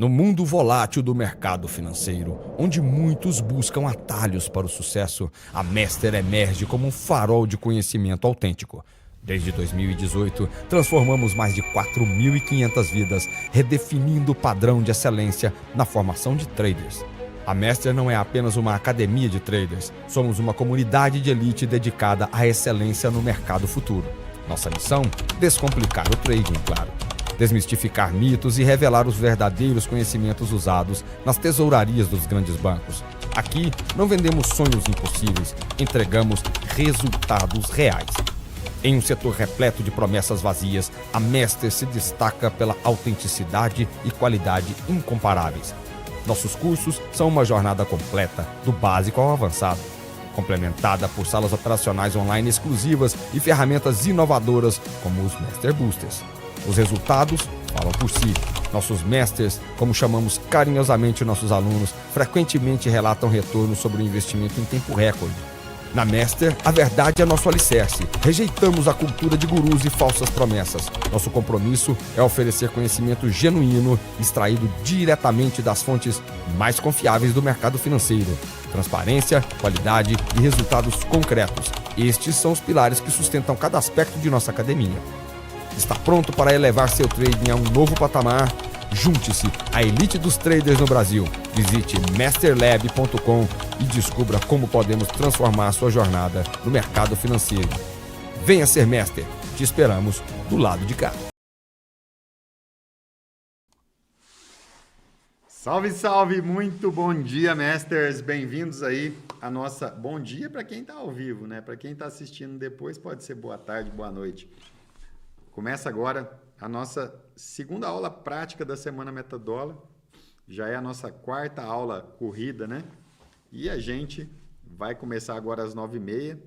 No mundo volátil do mercado financeiro, onde muitos buscam atalhos para o sucesso, a Master emerge como um farol de conhecimento autêntico. Desde 2018, transformamos mais de 4.500 vidas, redefinindo o padrão de excelência na formação de traders. A Master não é apenas uma academia de traders, somos uma comunidade de elite dedicada à excelência no mercado futuro. Nossa missão? Descomplicar o trading, claro. Desmistificar mitos e revelar os verdadeiros conhecimentos usados nas tesourarias dos grandes bancos. Aqui, não vendemos sonhos impossíveis, entregamos resultados reais. Em um setor repleto de promessas vazias, a Master se destaca pela autenticidade e qualidade incomparáveis. Nossos cursos são uma jornada completa, do básico ao avançado, complementada por salas operacionais online exclusivas e ferramentas inovadoras como os Master Boosters. Os resultados falam por si. Nossos Masters, como chamamos carinhosamente nossos alunos, frequentemente relatam retornos sobre o investimento em tempo recorde. Na Master, a verdade é nosso alicerce. Rejeitamos a cultura de gurus e falsas promessas. Nosso compromisso é oferecer conhecimento genuíno, extraído diretamente das fontes mais confiáveis do mercado financeiro. Transparência, qualidade e resultados concretos. Estes são os pilares que sustentam cada aspecto de nossa academia. Está pronto para elevar seu trading a um novo patamar? Junte-se à elite dos traders no Brasil. Visite masterlab.com e descubra como podemos transformar sua jornada no mercado financeiro. Venha ser Master. Te esperamos do lado de cá. Salve, salve! Muito bom dia, Masters! Bem-vindos aí à nossa... Bom dia para quem está ao vivo, né? Para quem está assistindo depois, pode ser boa tarde, boa noite. Começa agora a nossa segunda aula prática da Semana Metadólar. Já é a nossa quarta aula corrida, né? E a gente vai começar agora às 9h30,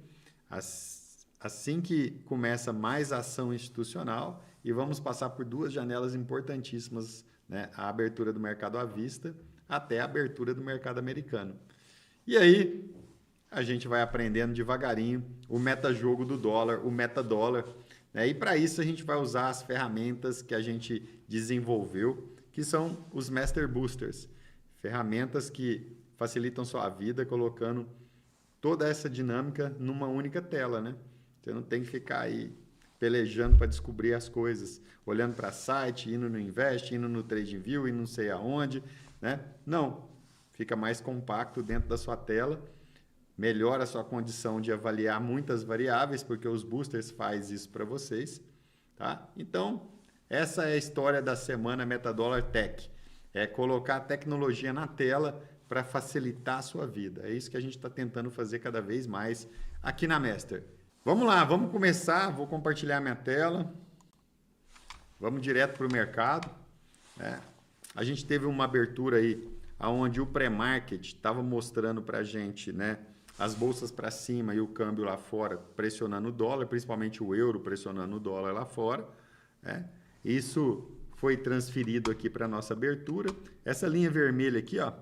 assim que começa mais ação institucional, e vamos passar por duas janelas importantíssimas, né? A abertura do mercado à vista até a abertura do mercado americano. E aí, a gente vai aprendendo devagarinho o metajogo do dólar, o metadólar. E para isso a gente vai usar as ferramentas que a gente desenvolveu, que são os Master Boosters. Ferramentas que facilitam sua vida, colocando toda essa dinâmica numa única tela, né? Você não tem que ficar aí pelejando para descobrir as coisas, olhando para site, indo no Invest, indo no TradingView, indo não sei aonde, né? Não, fica mais compacto dentro da sua tela. Melhora a sua condição de avaliar muitas variáveis, porque os boosters fazem isso para vocês. Tá? Então, essa é a história da Semana Metadólar Tech. É colocar a tecnologia na tela para facilitar a sua vida. É isso que a gente está tentando fazer cada vez mais aqui na Master. Vamos lá, vamos começar. Vou compartilhar minha tela. Vamos direto para o mercado. A gente teve uma abertura aí, onde o pré-market estava mostrando para a gente, né? As bolsas para cima e o câmbio lá fora pressionando o dólar, principalmente o euro pressionando o dólar lá fora. Né? Isso foi transferido aqui para a nossa abertura. Essa linha vermelha aqui, ó,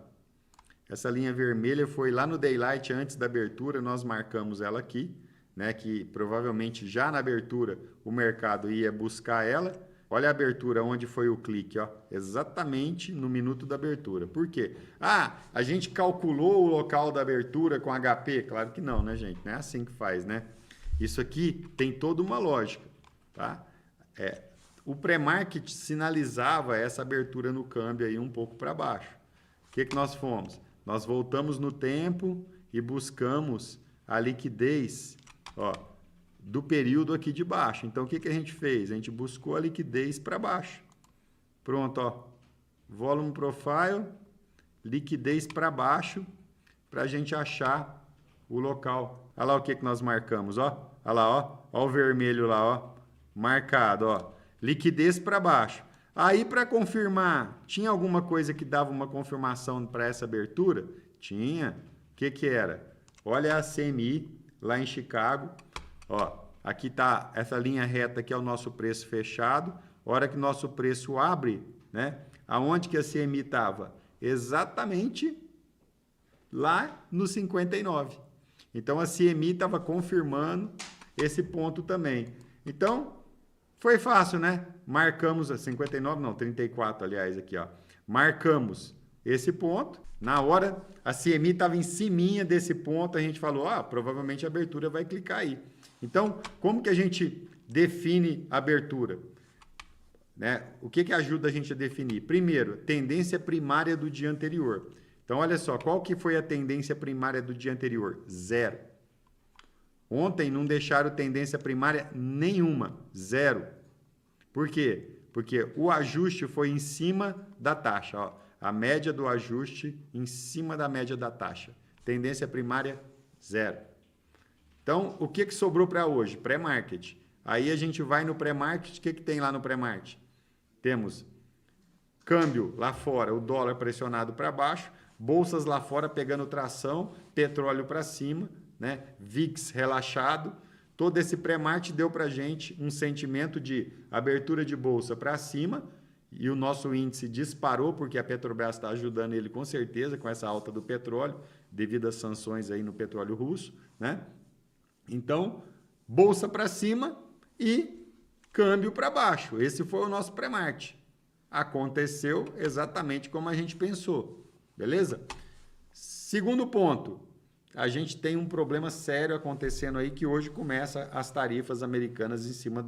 essa linha vermelha foi lá no Daylight antes da abertura, nós marcamos ela aqui, né? Que provavelmente já na abertura o mercado ia buscar ela. Olha a abertura, onde foi o clique, ó, exatamente no minuto da abertura. Por quê? A gente calculou o local da abertura com HP? Claro que não, né, gente? Não é assim que faz, né? Isso aqui tem toda uma lógica, tá? O pré-market sinalizava essa abertura no câmbio aí um pouco para baixo. O que nós fomos? Nós voltamos no tempo e buscamos a liquidez, ó, do período aqui de baixo. Então, o que a gente fez? A gente buscou a liquidez para baixo. Pronto, ó. Volume Profile, liquidez para baixo, para a gente achar o local. Olha lá o que nós marcamos, ó. Olha lá, ó. Ó o vermelho lá, ó. Marcado, ó. Liquidez para baixo. Aí, para confirmar, tinha alguma coisa que dava uma confirmação para essa abertura? Tinha. O que era? Olha a CMI lá em Chicago. Ó, aqui está essa linha reta que é o nosso preço fechado. A hora que nosso preço abre, né? Aonde que a CMI estava? Exatamente lá no 59. Então, a CMI estava confirmando esse ponto também. Então, Foi fácil, né? Marcamos a 59, não, 34, aliás, aqui, ó. Marcamos esse ponto. Na hora, a CME estava em ciminha desse ponto, a gente falou, provavelmente a abertura vai clicar aí. Então, como que a gente define a abertura? Né? O que ajuda a gente a definir? Primeiro, tendência primária do dia anterior. Então, olha só, qual que foi a tendência primária do dia anterior? 0. Ontem não deixaram tendência primária nenhuma, 0. Por quê? Porque o ajuste foi em cima da taxa, ó. A média do ajuste em cima da média da taxa. Tendência primária, 0. Então, o que sobrou para hoje? Pré-market. Aí a gente vai no pré-market, o que tem lá no pré-market? Temos câmbio lá fora, o dólar pressionado para baixo, bolsas lá fora pegando tração, petróleo para cima, né? VIX relaxado. Todo esse pré-market deu para a gente um sentimento de abertura de bolsa para cima e o nosso índice disparou porque a Petrobras está ajudando ele com certeza com essa alta do petróleo devido às sanções aí no petróleo russo, né? Então, bolsa para cima e câmbio para baixo. Esse foi o nosso pré-market. Aconteceu exatamente como a gente pensou, beleza? Segundo ponto, a gente tem um problema sério acontecendo aí que hoje começa as tarifas americanas em cima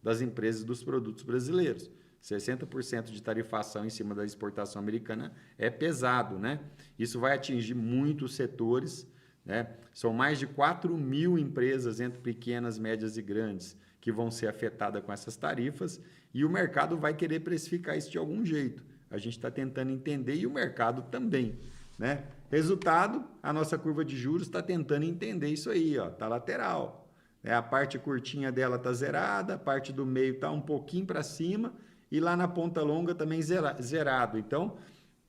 das empresas dos produtos brasileiros. 60% de tarifação em cima da exportação americana é pesado, né? Isso vai atingir muitos setores, né? São mais de 4 mil empresas entre pequenas, médias e grandes que vão ser afetadas com essas tarifas e o mercado vai querer precificar isso de algum jeito. A gente está tentando entender e o mercado também, né? Resultado, a nossa curva de juros está tentando entender isso aí, ó, tá lateral. A parte curtinha dela está zerada, a parte do meio está um pouquinho para cima e lá na ponta longa também zerado. Então,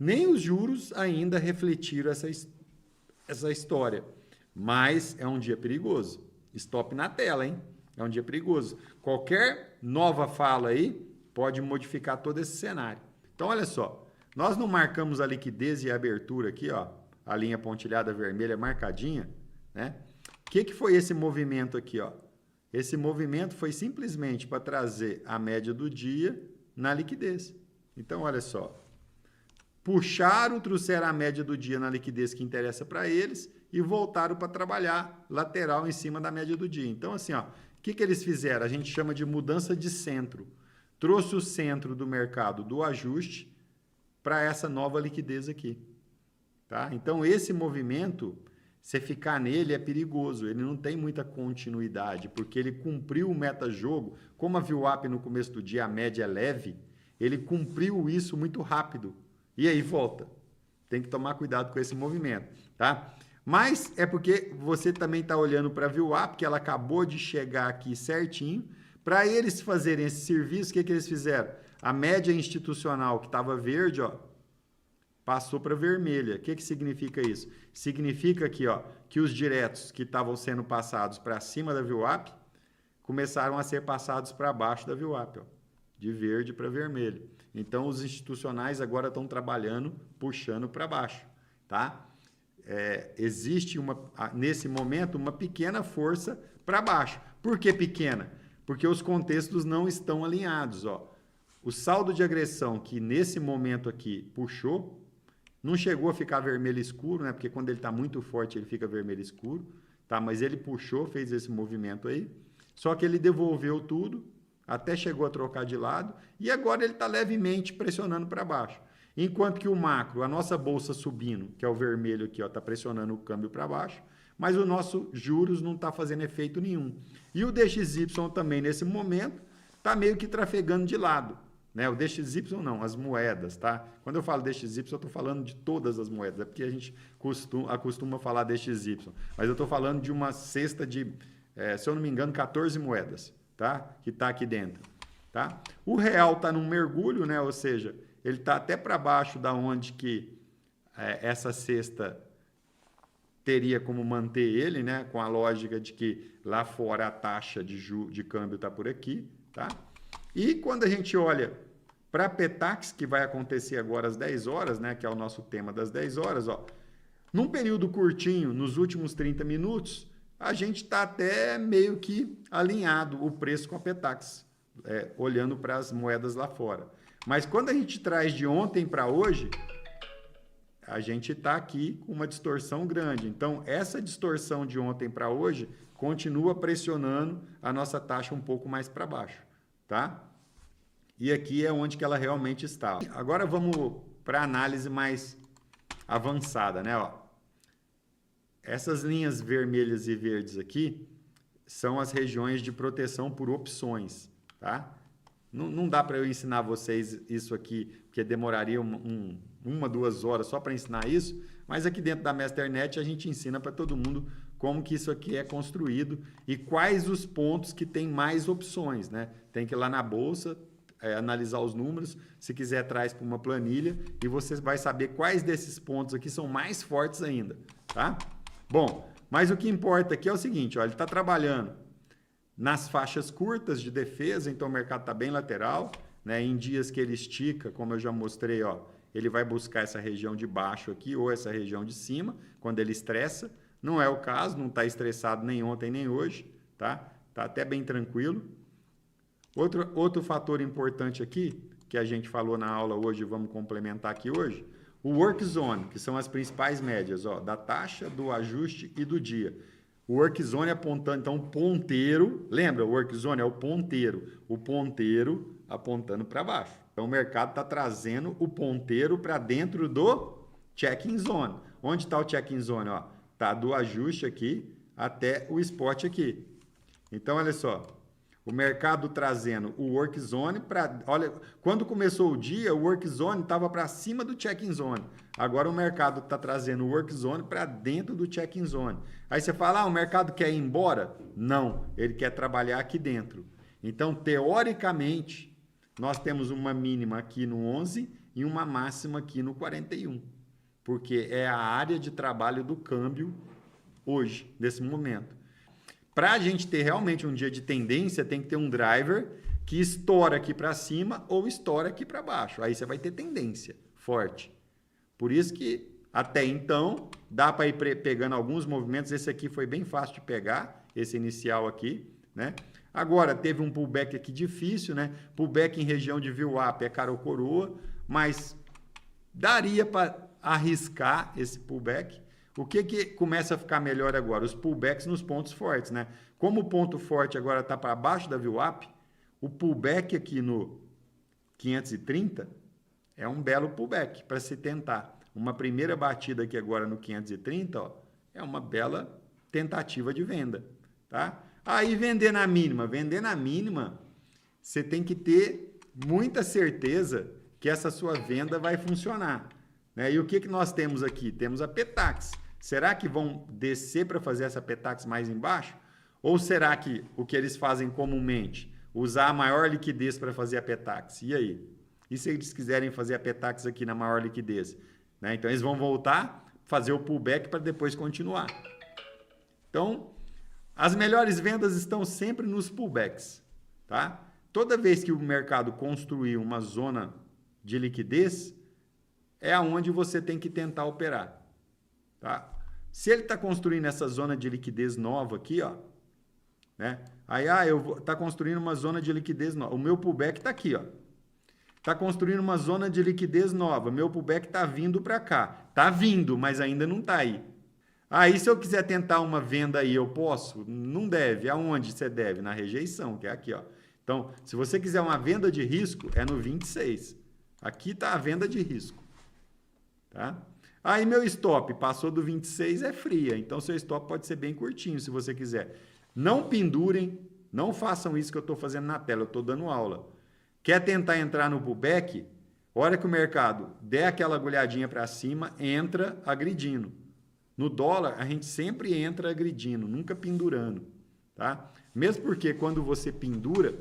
nem os juros ainda refletiram essa história. Mas é um dia perigoso. Stop na tela, hein? É um dia perigoso. Qualquer nova fala aí pode modificar todo esse cenário. Então, olha só. Nós não marcamos a liquidez e a abertura aqui, ó. A linha pontilhada vermelha marcadinha, né? O que foi esse movimento aqui, ó? Esse movimento foi simplesmente para trazer a média do dia na liquidez. Então, olha só. Puxaram, trouxeram a média do dia na liquidez que interessa para eles e voltaram para trabalhar lateral em cima da média do dia. Então, assim, ó, o que eles fizeram? A gente chama de mudança de centro. Trouxe o centro do mercado do ajuste para essa nova liquidez aqui. Tá? Então, esse movimento, você ficar nele é perigoso. Ele não tem muita continuidade, porque ele cumpriu o meta-jogo. Como a VWAP no começo do dia, a média é leve, ele cumpriu isso muito rápido. E aí volta. Tem que tomar cuidado com esse movimento, tá? Mas é porque você também está olhando para a VWAP, que ela acabou de chegar aqui certinho. Para eles fazerem esse serviço, o que eles fizeram? A média institucional que estava verde, ó, passou para vermelha. O que significa isso? Significa aqui, ó, que os diretos que estavam sendo passados para cima da VWAP começaram a ser passados para baixo da VWAP, ó, de verde para vermelho. Então, os institucionais agora estão trabalhando, puxando para baixo, tá? Existe, nesse momento, uma pequena força para baixo. Por que pequena? Porque os contextos não estão alinhados, ó. O saldo de agressão que, nesse momento aqui, puxou, não chegou a ficar vermelho escuro, né? Porque quando ele está muito forte, ele fica vermelho escuro, tá? Mas ele puxou, fez esse movimento aí. Só que ele devolveu tudo, até chegou a trocar de lado, e agora ele está levemente pressionando para baixo. Enquanto que o macro, a nossa bolsa subindo, que é o vermelho aqui, está pressionando o câmbio para baixo, mas o nosso juros não está fazendo efeito nenhum. E o DXY também, nesse momento, está meio que trafegando de lado. Né? O DXY não, as moedas, tá? Quando eu falo DXY, eu estou falando de todas as moedas, é porque a gente costuma falar DXY. Mas eu estou falando de uma cesta de, se eu não me engano, 14 moedas, tá? Que está aqui dentro. Tá? O real está num mergulho, né? Ou seja, ele está até para baixo da onde que essa cesta teria como manter ele, né? Com a lógica de que lá fora a taxa de câmbio está por aqui, tá? E quando a gente olha para a Petax, que vai acontecer agora às 10 horas, né, que é o nosso tema das 10 horas, ó, num período curtinho, nos últimos 30 minutos, a gente está até meio que alinhado o preço com a Petax. olhando para as moedas lá fora. Mas quando a gente traz de ontem para hoje, a gente está aqui com uma distorção grande. Então, essa distorção de ontem para hoje continua pressionando a nossa taxa um pouco mais para baixo, tá? E aqui é onde que ela realmente está. Agora vamos para a análise mais avançada, né? Ó, essas linhas vermelhas e verdes aqui são as regiões de proteção por opções, tá? Não dá para eu ensinar vocês isso aqui, porque demoraria 2 horas só para ensinar isso, mas aqui dentro da Masternet a gente ensina para todo mundo como que isso aqui é construído e quais os pontos que tem mais opções, né? Tem que ir lá na bolsa, analisar os números, se quiser traz para uma planilha e você vai saber quais desses pontos aqui são mais fortes ainda, tá? Bom, mas o que importa aqui é o seguinte, ó, ele está trabalhando nas faixas curtas de defesa, então o mercado está bem lateral, né? Em dias que ele estica, como eu já mostrei, ó, ele vai buscar essa região de baixo aqui ou essa região de cima, quando ele estressa. Não é o caso, não está estressado nem ontem nem hoje, tá? Está até bem tranquilo. Outro fator importante aqui, que a gente falou na aula hoje, vamos complementar aqui hoje, o Work Zone, que são as principais médias, ó, da taxa, do ajuste e do dia. O Work Zone apontando, então, o ponteiro, lembra, o Work Zone é o ponteiro apontando para baixo. Então, o mercado está trazendo o ponteiro para dentro do Checking Zone. Onde está o Checking Zone? Está do ajuste aqui até o spot aqui. Então, olha só, o mercado trazendo o Work Zone para... Olha, quando começou o dia, o Work Zone estava para cima do Checking Zone. Agora o mercado está trazendo o Work Zone para dentro do Checking Zone. Aí você fala, o mercado quer ir embora? Não, ele quer trabalhar aqui dentro. Então, teoricamente, nós temos uma mínima aqui no 11 e uma máxima aqui no 41. Porque é a área de trabalho do câmbio hoje, nesse momento. Para a gente ter realmente um dia de tendência, tem que ter um driver que estoura aqui para cima ou estoura aqui para baixo. Aí você vai ter tendência forte. Por isso que, até então, dá para ir pegando alguns movimentos. Esse aqui foi bem fácil de pegar, esse inicial aqui, né? Agora, teve um pullback aqui difícil, né? Pullback em região de VWAP é cara ou coroa, mas daria para arriscar esse pullback. O que começa a ficar melhor agora? Os pullbacks nos pontos fortes, né? Como o ponto forte agora está para baixo da VWAP, o pullback aqui no 530 é um belo pullback para se tentar. Uma primeira batida aqui agora no 530, ó, é uma bela tentativa de venda, tá? Aí vender na mínima, você tem que ter muita certeza que essa sua venda vai funcionar, né? E o que nós temos aqui? Temos a Petax. Será que vão descer para fazer essa Petax mais embaixo? Ou será que o que eles fazem comumente? Usar a maior liquidez para fazer a Petax. E aí? E se eles quiserem fazer a Petax aqui na maior liquidez? Né? Então, eles vão voltar, fazer o pullback para depois continuar. Então, as melhores vendas estão sempre nos pullbacks. Tá? Toda vez que o mercado construir uma zona de liquidez, é aonde você tem que tentar operar. Tá? Se ele está construindo essa zona de liquidez nova aqui, ó, né? Aí, tá construindo uma zona de liquidez nova. O meu pullback está aqui, ó. Está construindo uma zona de liquidez nova. Meu pullback está vindo para cá. Está vindo, mas ainda não está aí. Aí, se eu quiser tentar uma venda aí, eu posso? Não deve. Aonde você deve? Na rejeição, que é aqui, ó. Então, se você quiser uma venda de risco, é no 26. Aqui está a venda de risco. Tá? Aí, meu stop passou do 26, é fria. Então, seu stop pode ser bem curtinho, se você quiser. Não pendurem, não façam isso que eu estou fazendo na tela, eu estou dando aula. Quer tentar entrar no pullback? Hora que o mercado der aquela agulhadinha para cima, entra agredindo. No dólar, a gente sempre entra agredindo, nunca pendurando. Tá? Mesmo porque quando você pendura,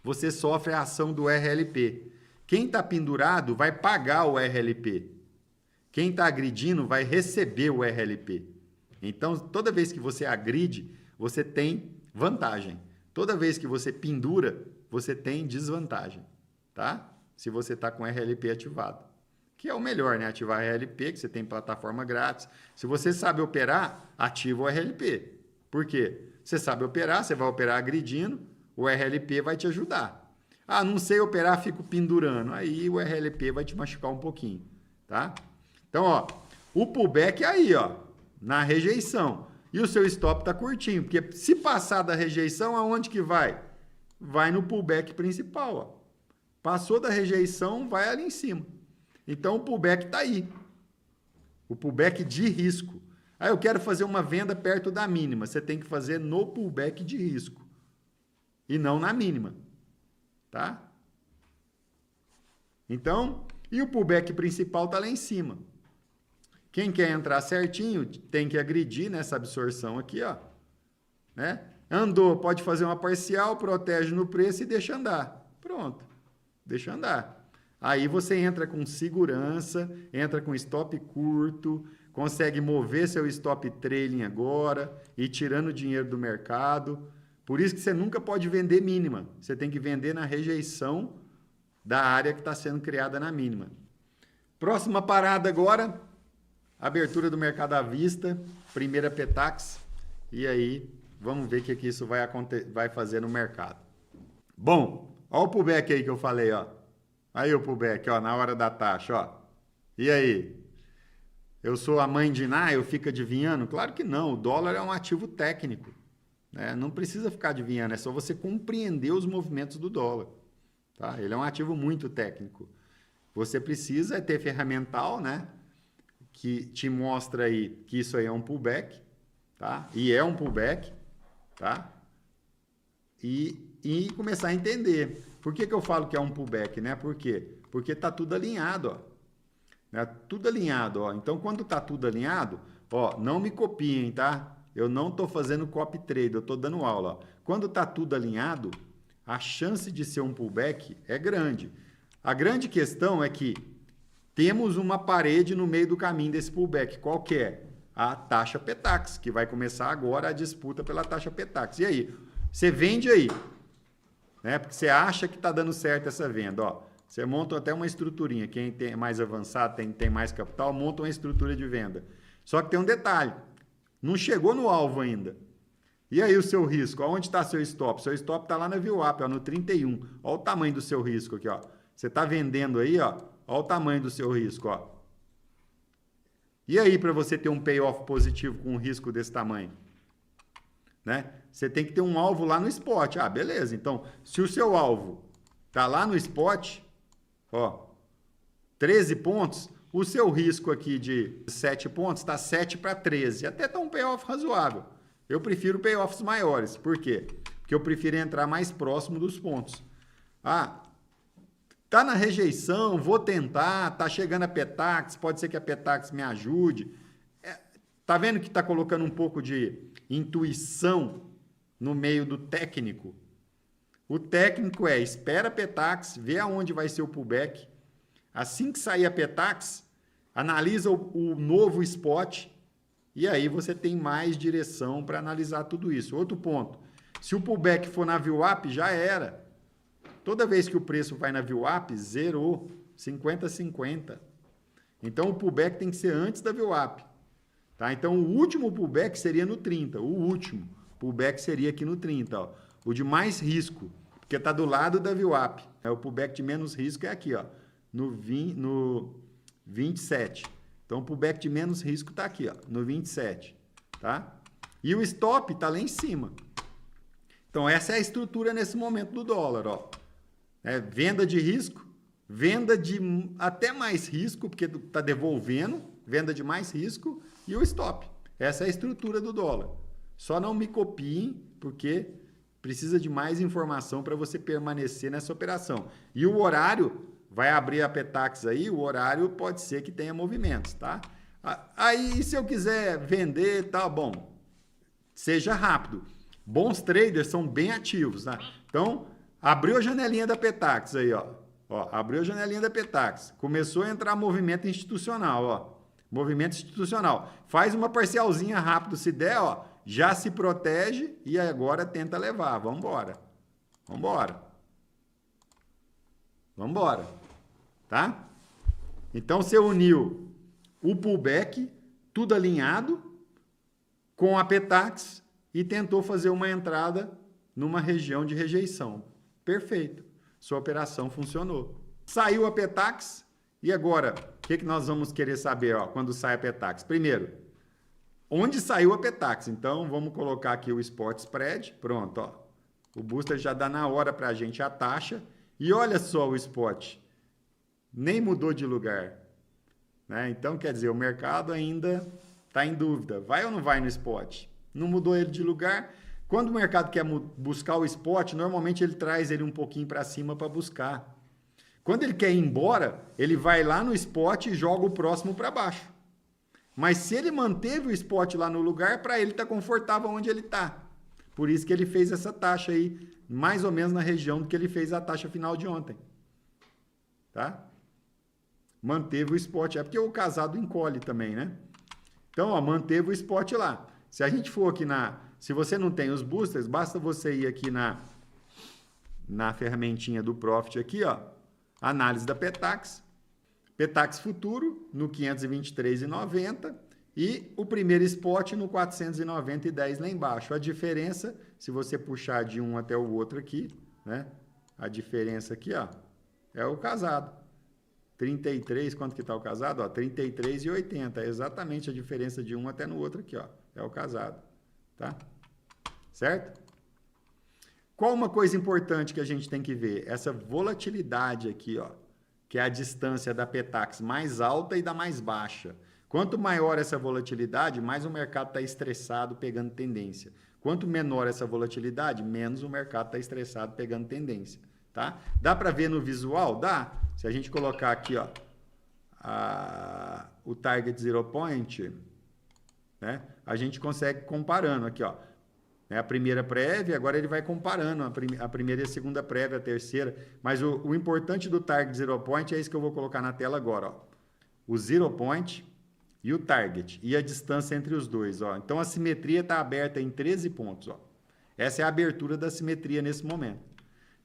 você sofre a ação do RLP. Quem está pendurado vai pagar o RLP. Quem está agredindo vai receber o RLP. Então, toda vez que você agride, você tem vantagem. Toda vez que você pendura, você tem desvantagem, tá? Se você está com RLP ativado. Que é o melhor, né? Ativar RLP, que você tem plataforma grátis. Se você sabe operar, ativa o RLP. Por quê? Você sabe operar, você vai operar agredindo, o RLP vai te ajudar. Ah, não sei operar, fico pendurando. Aí o RLP vai te machucar um pouquinho, tá? Então, ó, o pullback aí, ó, na rejeição. E o seu stop tá curtinho, porque se passar da rejeição, aonde que vai? Vai no pullback principal, ó. Passou da rejeição, vai ali em cima. Então, o pullback tá aí. O pullback de risco. Aí eu quero fazer uma venda perto da mínima. Você tem que fazer no pullback de risco. E não na mínima. Tá? Então, e o pullback principal tá lá em cima. Quem quer entrar certinho tem que agredir nessa absorção aqui, ó. Né? Andou, pode fazer uma parcial, protege no preço e deixa andar. Pronto. Deixa andar. Aí você entra com segurança, entra com stop curto, consegue mover seu stop trailing agora e tirando dinheiro do mercado. Por isso que você nunca pode vender mínima. Você tem que vender na rejeição da área que está sendo criada na mínima. Próxima parada agora, abertura do mercado à vista, primeira Petax. E aí, vamos ver o que isso vai fazer no mercado. Bom, olha o pullback aí que eu falei, ó. Aí o pullback, ó, na hora da taxa, ó. E aí? Eu sou a mãe de Iná, eu fico adivinhando? Claro que não, o dólar é um ativo técnico. Né? Não precisa ficar adivinhando, é só você compreender os movimentos do dólar. Tá? Ele é um ativo muito técnico. Você precisa ter ferramental, né? Que te mostra aí que isso aí é um pullback, tá? E é um pullback, tá? E começar a entender. Por que eu falo que é um pullback, né? Por quê? Porque tá tudo alinhado, ó. Né? Tudo alinhado, ó. Então, quando tá tudo alinhado, ó, não me copiem, tá? Eu não tô fazendo copy trade, eu tô dando aula, ó. Quando tá tudo alinhado, a chance de ser um pullback é grande. A grande questão é que temos uma parede no meio do caminho desse pullback. Qual que é? A taxa Petax, que vai começar agora a disputa pela taxa Petax. E aí? Você vende aí, né? Porque você acha que está dando certo essa venda. Ó, você monta até uma estruturinha. Quem tem mais avançado, tem mais capital, monta uma estrutura de venda. Só que tem um detalhe. Não chegou no alvo ainda. E aí o seu risco? Onde está seu stop? Seu stop está lá na VWAP, ó, no 31. Olha o tamanho do seu risco aqui, ó. Você está vendendo aí, ó. Olha o tamanho do seu risco, ó. E aí, para você ter um payoff positivo com um risco desse tamanho? Né? Você tem que ter um alvo lá no spot. Ah, beleza. Então, se o seu alvo está lá no spot, ó, 13 pontos, o seu risco aqui de 7 pontos está 7 para 13. Até está um payoff razoável. Eu prefiro payoffs maiores. Por quê? Porque eu prefiro entrar mais próximo dos pontos. Ah, tá na rejeição, vou tentar, tá chegando a Petax, pode ser que a Petax me ajude. Tá vendo que tá colocando um pouco de intuição no meio do técnico? O técnico espera a Petax, vê aonde vai ser o pullback. Assim que sair a Petax, analisa o novo spot e aí você tem mais direção para analisar tudo isso. Outro ponto, se o pullback for na VWAP, já era. Toda vez que o preço vai na VWAP, zerou, 50-50. Então, o pullback tem que ser antes da VWAP. Tá? Então, o último pullback seria no 30. O último pullback seria aqui no 30. Ó. O de mais risco, porque está do lado da VWAP. O pullback de menos risco é aqui, ó, no 27. Então, o pullback de menos risco está aqui, ó, no 27. Tá? E o stop está lá em cima. Então, essa é a estrutura nesse momento do dólar. Ó. Venda de risco, venda de até mais risco, porque está devolvendo, venda de mais risco e o stop. Essa é a estrutura do dólar. Só não me copiem, porque precisa de mais informação para você permanecer nessa operação. E o horário, vai abrir a Petax aí, o horário pode ser que tenha movimentos, tá? Aí, se eu quiser vender, tá bom, seja rápido. Bons traders são bem ativos, tá? Então, abriu a janelinha da Petax aí, ó. Abriu a janelinha da Petax. Começou a entrar movimento institucional, ó. Movimento institucional. Faz uma parcialzinha rápido, se der, ó. Já se protege e agora tenta levar. Vamos embora. Vamos embora. Vamos embora. Tá? Então, você uniu o pullback, tudo alinhado, com a Petax e tentou fazer uma entrada numa região de rejeição. Perfeito. Sua operação funcionou. Saiu a Petax. E agora, o que nós vamos querer saber quando sai a Petax? Primeiro, onde saiu a Petax? Então, vamos colocar aqui o Spot Spread. Pronto, ó. O Booster já dá na hora para a gente a taxa. E olha só o Spot. Nem mudou de lugar. Né? Então, quer dizer, o mercado ainda está em dúvida. Vai ou não vai no Spot? Não mudou ele de lugar. Quando o mercado quer buscar o Spot, normalmente ele traz ele um pouquinho para cima para buscar. Quando ele quer ir embora, ele vai lá no Spot e joga o próximo para baixo. Mas se ele manteve o Spot lá no lugar, para ele está confortável onde ele está. Por isso que ele fez essa taxa aí, mais ou menos na região do que ele fez a taxa final de ontem. Tá? Manteve o Spot. É porque o casado encolhe também, né? Então, ó, manteve o Spot lá. Se a gente for aqui se você não tem os boosters, basta você ir aqui na ferramentinha do Profit aqui, ó. Análise da Petax. Petax futuro no 523,90 e o primeiro spot no 490,10 lá embaixo. A diferença, se você puxar de um até o outro aqui, né? A diferença aqui, ó, é o casado. 33, quanto que tá o casado? Ó, 33,80. É exatamente a diferença de um até no outro aqui, ó. É o casado, tá? Certo? Qual uma coisa importante que a gente tem que ver? Essa volatilidade aqui, ó, que é a distância da Petax mais alta e da mais baixa. Quanto maior essa volatilidade, mais o mercado está estressado pegando tendência. Quanto menor essa volatilidade, menos o mercado está estressado pegando tendência. Tá? Dá para ver no visual? Dá. Se a gente colocar aqui, ó, o Target Zero Point, né, a gente consegue comparando aqui, ó. A primeira prévia, agora ele vai comparando a primeira e a segunda prévia, a terceira. Mas o importante do Target Zero Point é isso que eu vou colocar na tela agora. Ó. O Zero Point e o Target. E a distância entre os dois. Ó. Então, a simetria está aberta em 13 pontos. Ó. Essa é a abertura da simetria nesse momento.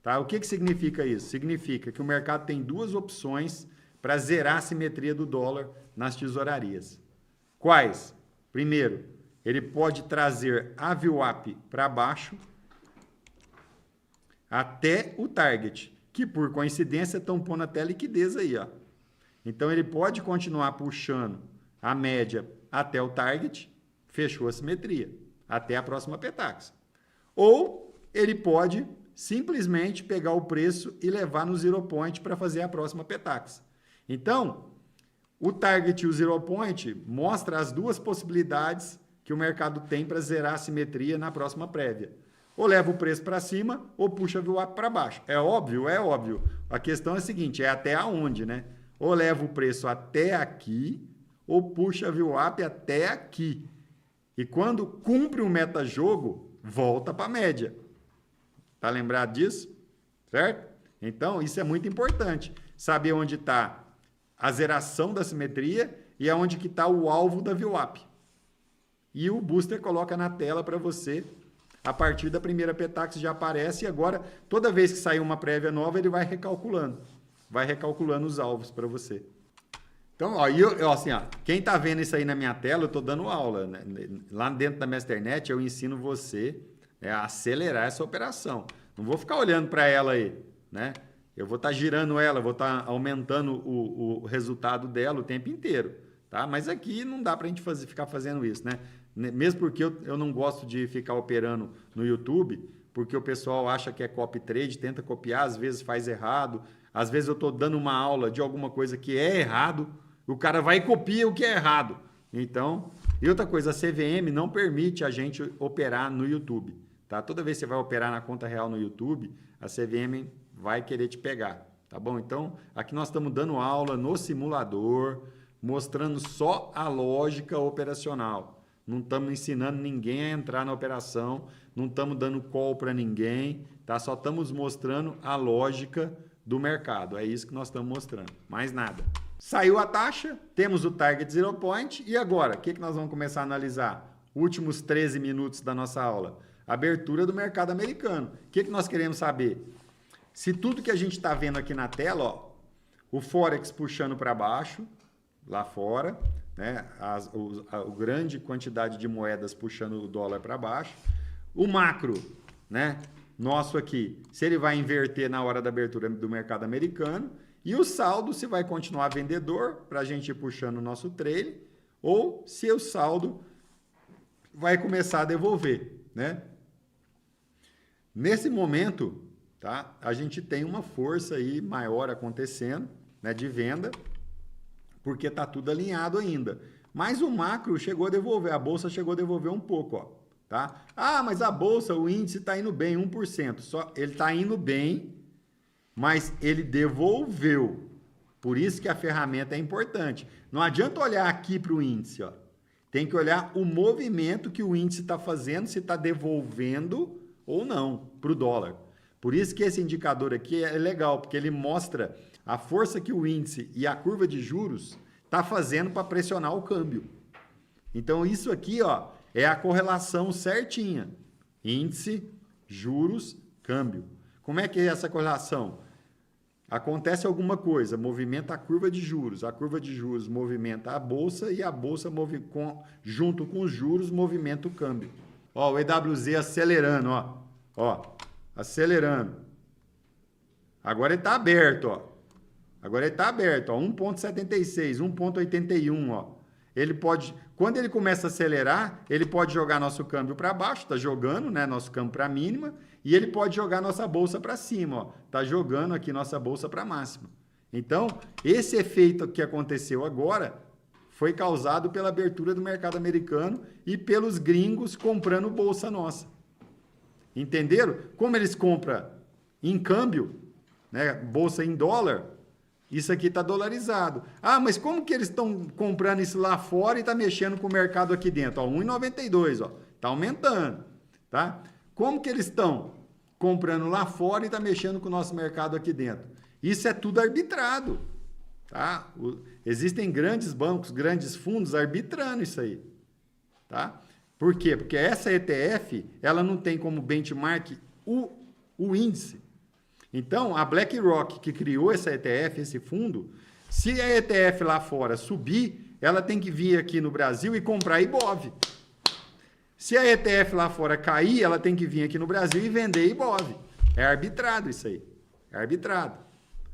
Tá? O que significa isso? Significa que o mercado tem duas opções para zerar a simetria do dólar nas tesourarias. Quais? Primeiro, ele pode trazer a VWAP para baixo até o target, que por coincidência estão pondo até liquidez aí, ó. Então ele pode continuar puxando a média até o target, fechou a simetria, até a próxima Petax. Ou ele pode simplesmente pegar o preço e levar no Zero Point para fazer a próxima Petax. Então, o target e o Zero Point mostra as duas possibilidades que o mercado tem para zerar a simetria na próxima prévia. Ou leva o preço para cima, ou puxa a VWAP para baixo. É óbvio? É óbvio. A questão é a seguinte, é até aonde, né? Ou leva o preço até aqui, ou puxa a VWAP até aqui. E quando cumpre o meta-jogo, volta para a média. Tá lembrado disso? Certo? Então, isso é muito importante. Saber onde está a zeração da simetria e aonde que está o alvo da VWAP. E o Booster coloca na tela para você, a partir da primeira Petax já aparece, e agora, toda vez que sair uma prévia nova, ele vai recalculando os alvos para você. Então, ó, assim, ó, quem está vendo isso aí na minha tela, eu estou dando aula, né? Lá dentro da Masternet, eu ensino você a acelerar essa operação. Não vou ficar olhando para ela aí, né? Eu vou estar girando ela, vou estar aumentando o resultado dela o tempo inteiro, tá? Mas aqui não dá para a gente ficar fazendo isso, né? Mesmo porque eu não gosto de ficar operando no YouTube, porque o pessoal acha que é copy trade, tenta copiar, às vezes faz errado, às vezes eu estou dando uma aula de alguma coisa que é errado, o cara vai e copia o que é errado. Então, e outra coisa, a CVM não permite a gente operar no YouTube, tá? Toda vez que você vai operar na conta real no YouTube, a CVM vai querer te pegar, tá bom? Então, aqui nós estamos dando aula no simulador, mostrando só a lógica operacional. Não estamos ensinando ninguém a entrar na operação, não estamos dando call para ninguém, tá? Só estamos mostrando a lógica do mercado. É isso que nós estamos mostrando, mais nada. Saiu a taxa, temos o Target Zero Point e agora, o que nós vamos começar a analisar? Últimos 13 minutos da nossa aula. Abertura do mercado americano. O que nós queremos saber? Se tudo que a gente está vendo aqui na tela, ó, o Forex puxando para baixo, lá fora, né? A grande quantidade de moedas puxando o dólar para baixo, o macro, né? nosso aqui, se ele vai inverter na hora da abertura do mercado americano, e o saldo se vai continuar vendedor, para a gente ir puxando o nosso trailer, ou se o saldo vai começar a devolver, né? Nesse momento, tá, a gente tem uma força aí maior acontecendo, né, de venda, porque está tudo alinhado ainda. Mas o macro chegou a devolver, a bolsa chegou a devolver um pouco, ó, tá? Ah, mas a bolsa, o índice está indo bem, 1%. Só ele está indo bem, mas ele devolveu. Por isso que a ferramenta é importante. Não adianta olhar aqui para o índice, ó. Tem que olhar o movimento que o índice está fazendo, se está devolvendo ou não para o dólar. Por isso que esse indicador aqui é legal, porque ele mostra a força que o índice e a curva de juros está fazendo para pressionar o câmbio. Então, isso aqui, ó, é a correlação certinha. Índice, juros, câmbio. Como é que é essa correlação? Acontece alguma coisa, movimenta a curva de juros movimenta a bolsa e a bolsa junto com os juros movimenta o câmbio. Ó, o EWZ acelerando, ó, acelerando. Agora ele está aberto, ó. Agora ele está aberto, ó, 1,76, 1,81, ó. Ele pode, quando ele começa a acelerar, ele pode jogar nosso câmbio para baixo, está jogando, né, nosso câmbio para mínima, e ele pode jogar nossa bolsa para cima, ó. Tá jogando aqui nossa bolsa para máxima. Então, esse efeito que aconteceu agora foi causado pela abertura do mercado americano e pelos gringos comprando bolsa nossa. Entenderam? Como eles compram em câmbio, né, bolsa em dólar, isso aqui está dolarizado. Ah, mas como que eles estão comprando isso lá fora e está mexendo com o mercado aqui dentro? Ó, 1,92, ó, está aumentando, tá? Como que eles estão comprando lá fora e está mexendo com o nosso mercado aqui dentro? Isso é tudo arbitrado, tá? Existem grandes bancos, grandes fundos arbitrando isso aí, tá? Por quê? Porque essa ETF, ela não tem como benchmark o índice. Então, a BlackRock, que criou essa ETF, esse fundo, se a ETF lá fora subir, ela tem que vir aqui no Brasil e comprar Ibov. Se a ETF lá fora cair, ela tem que vir aqui no Brasil e vender Ibov. É arbitrado isso aí. É arbitrado.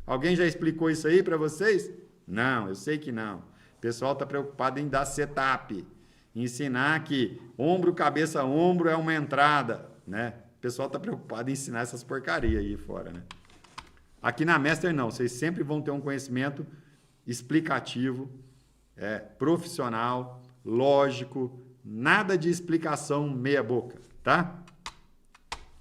Alguém já explicou isso aí para vocês? Não, eu sei que não. O pessoal está preocupado em dar setup, ensinar que ombro, cabeça, ombro é uma entrada, né? O pessoal está preocupado em ensinar essas porcarias aí fora, né? Aqui na Master, não. Vocês sempre vão ter um conhecimento explicativo, profissional, lógico, nada de explicação meia boca, tá?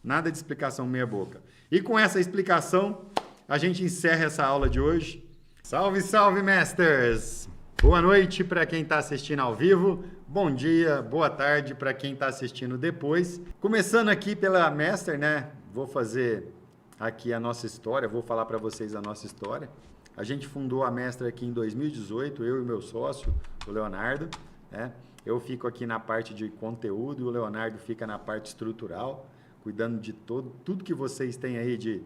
Nada de explicação meia boca. E com essa explicação, a gente encerra essa aula de hoje. Salve, salve, Masters! Boa noite para quem está assistindo ao vivo. Bom dia, boa tarde para quem está assistindo depois. Começando aqui pela Master, né? Vou fazer aqui a nossa história, vou falar para vocês a nossa história. A gente fundou a Master aqui em 2018, eu e meu sócio, o Leonardo, né? Eu fico aqui na parte de conteúdo e o Leonardo fica na parte estrutural, cuidando de tudo que vocês têm aí de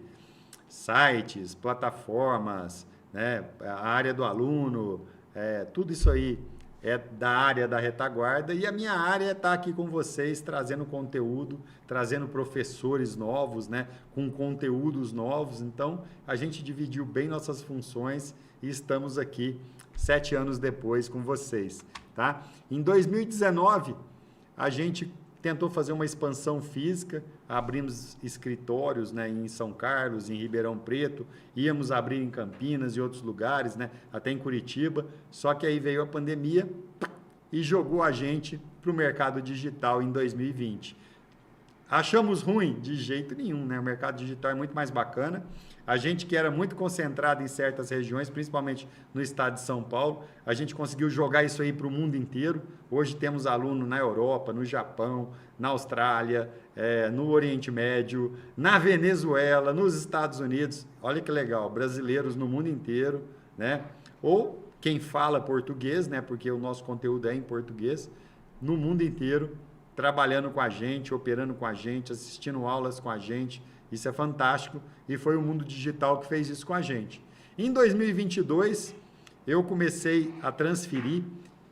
sites, plataformas, né? A área do aluno, tudo isso aí é da área da retaguarda e a minha área é estar aqui com vocês, trazendo conteúdo, trazendo professores novos, né, com conteúdos novos. Então, a gente dividiu bem nossas funções e estamos aqui 7 anos depois com vocês, tá? Em 2019, a gente tentou fazer uma expansão física, abrimos escritórios, né, em São Carlos, em Ribeirão Preto, íamos abrir em Campinas e outros lugares, né, até em Curitiba, só que aí veio a pandemia e jogou a gente para o mercado digital em 2020. Achamos ruim? De jeito nenhum, né? O mercado digital é muito mais bacana. A gente que era muito concentrado em certas regiões, principalmente no estado de São Paulo, a gente conseguiu jogar isso aí para o mundo inteiro. Hoje temos aluno na Europa, no Japão, na Austrália, no Oriente Médio, na Venezuela, nos Estados Unidos. Olha que legal, brasileiros no mundo inteiro, né? Ou quem fala português, né? Porque o nosso conteúdo é em português, no mundo inteiro, trabalhando com a gente, operando com a gente, assistindo aulas com a gente. Isso é fantástico e foi o mundo digital que fez isso com a gente. Em 2022, eu comecei a transferir,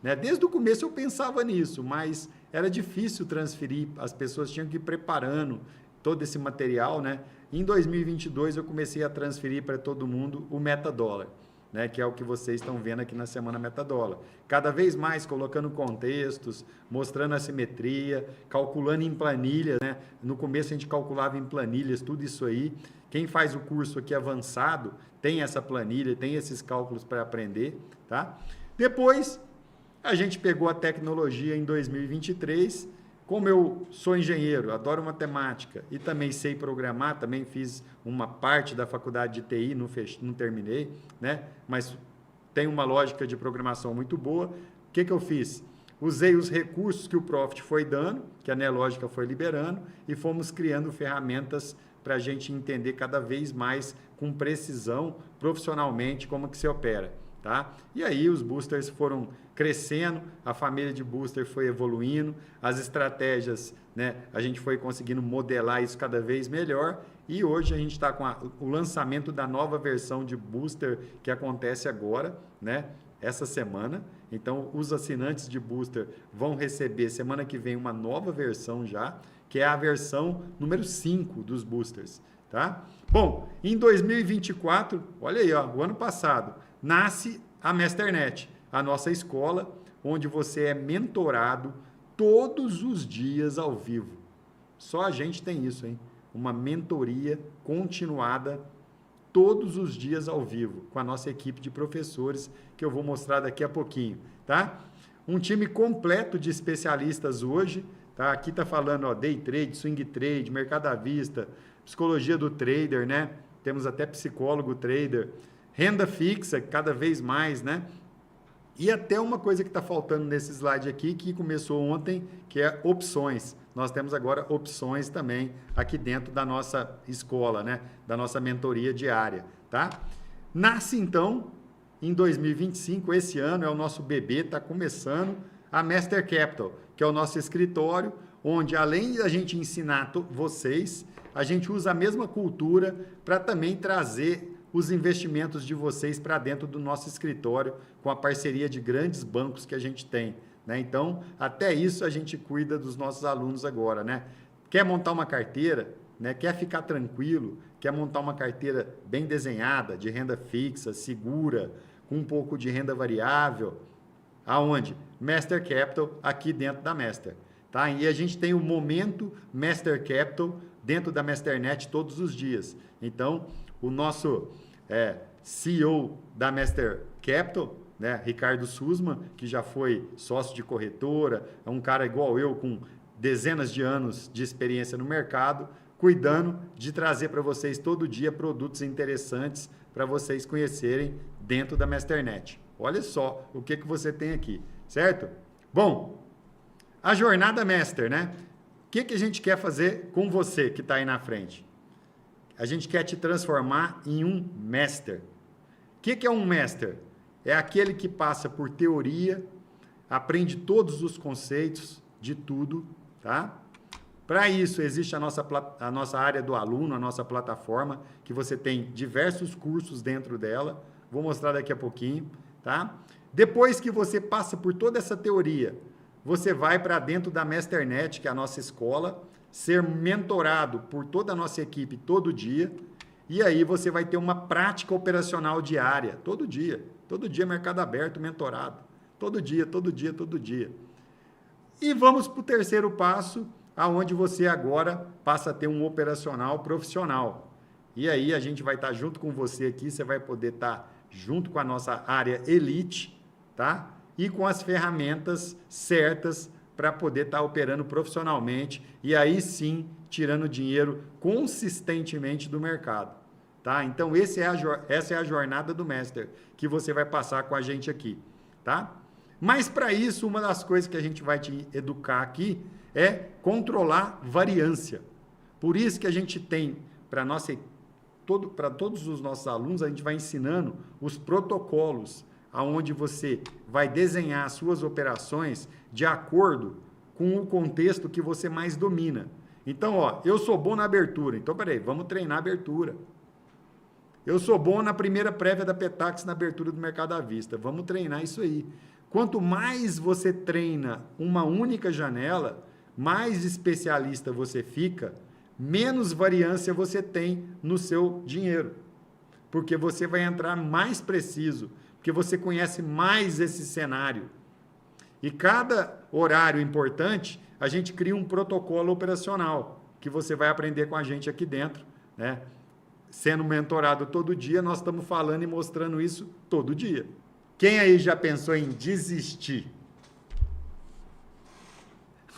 né? Desde o começo eu pensava nisso, mas era difícil transferir, as pessoas tinham que ir preparando todo esse material, né? Em 2022 eu comecei a transferir para todo mundo o metadólar, né, que é o que vocês estão vendo aqui na Semana Metadólar. Cada vez mais colocando contextos, mostrando a simetria, calculando em planilhas, né? No começo a gente calculava em planilhas, tudo isso aí. Quem faz o curso aqui avançado tem essa planilha, tem esses cálculos para aprender, tá? Depois, a gente pegou a tecnologia em 2023. Como eu sou engenheiro, adoro matemática e também sei programar, também fiz uma parte da faculdade de TI, não terminei, né? Mas tem uma lógica de programação muito boa. O que eu fiz? Usei os recursos que o Profit foi dando, que a Nelogica foi liberando, e fomos criando ferramentas para a gente entender cada vez mais com precisão, profissionalmente, como que se opera. Tá? E aí os boosters foram crescendo, a família de booster foi evoluindo, as estratégias, né, a gente foi conseguindo modelar isso cada vez melhor, e hoje a gente está com o lançamento da nova versão de booster que acontece agora, né, essa semana. Então os assinantes de booster vão receber semana que vem uma nova versão já, que é a versão número 5 dos boosters. Tá? Bom, em 2024, olha aí, ó, o ano passado, nasce a Masternet, a nossa escola, onde você é mentorado todos os dias ao vivo. Só a gente tem isso, hein? Uma mentoria continuada todos os dias ao vivo, com a nossa equipe de professores, que eu vou mostrar daqui a pouquinho, tá? Um time completo de especialistas hoje, tá? Aqui tá falando, ó, day trade, swing trade, mercado à vista, psicologia do trader, né? Temos até psicólogo trader, renda fixa, cada vez mais, né? E até uma coisa que está faltando nesse slide aqui, que começou ontem, que é opções. Nós temos agora opções também aqui dentro da nossa escola, né? Da nossa mentoria diária, tá? Nasce, então, em 2025, esse ano é o nosso bebê, está começando a Master Capital, que é o nosso escritório, onde além da gente ensinar vocês, a gente usa a mesma cultura para também trazer os investimentos de vocês para dentro do nosso escritório, com a parceria de grandes bancos que a gente tem, né? Então, até isso a gente cuida dos nossos alunos agora, né? Quer montar uma carteira, né? Quer ficar tranquilo, quer montar uma carteira bem desenhada, de renda fixa, segura, com um pouco de renda variável, aonde? Master Capital, aqui dentro da Master, tá? E a gente tem o momento Master Capital dentro da Masternet todos os dias. Então, o nosso CEO da Master Capital, né, Ricardo Sussman, que já foi sócio de corretora, é um cara igual eu, com dezenas de anos de experiência no mercado, cuidando de trazer para vocês todo dia produtos interessantes para vocês conhecerem dentro da Masternet. Olha só o que você tem aqui, certo? Bom, a jornada Master, né? O que a gente quer fazer com você que está aí na frente? A gente quer te transformar em um Master. O que é um Master? É aquele que passa por teoria, aprende todos os conceitos de tudo, tá? Para isso, existe a nossa área do aluno, a nossa plataforma, que você tem diversos cursos dentro dela. Vou mostrar daqui a pouquinho, tá? Depois que você passa por toda essa teoria, você vai para dentro da Masternet, que é a nossa escola, ser mentorado por toda a nossa equipe todo dia, e aí você vai ter uma prática operacional diária, todo dia mercado aberto, mentorado, todo dia. E vamos para o terceiro passo, aonde você agora passa a ter um operacional profissional. E aí a gente vai estar junto com você aqui, você vai poder estar junto com a nossa área elite, tá? E com as ferramentas certas para poder estar operando profissionalmente e aí sim tirando dinheiro consistentemente do mercado, tá? Então essa é a jornada do Master que você vai passar com a gente aqui, tá? Mas para isso, uma das coisas que a gente vai te educar aqui é controlar variância. Por isso que a gente tem para todos os nossos alunos, a gente vai ensinando os protocolos aonde você vai desenhar as suas operações de acordo com o contexto que você mais domina. Então, ó, eu sou bom na abertura. Então, peraí, vamos treinar a abertura. Eu sou bom na primeira prévia da Petax na abertura do mercado à vista. Vamos treinar isso aí. Quanto mais você treina uma única janela, mais especialista você fica, menos variância você tem no seu dinheiro. Porque você vai entrar mais preciso, porque você conhece mais esse cenário. E cada horário importante, a gente cria um protocolo operacional, que você vai aprender com a gente aqui dentro, né? Sendo mentorado todo dia, nós estamos falando e mostrando isso todo dia. Quem aí já pensou em desistir?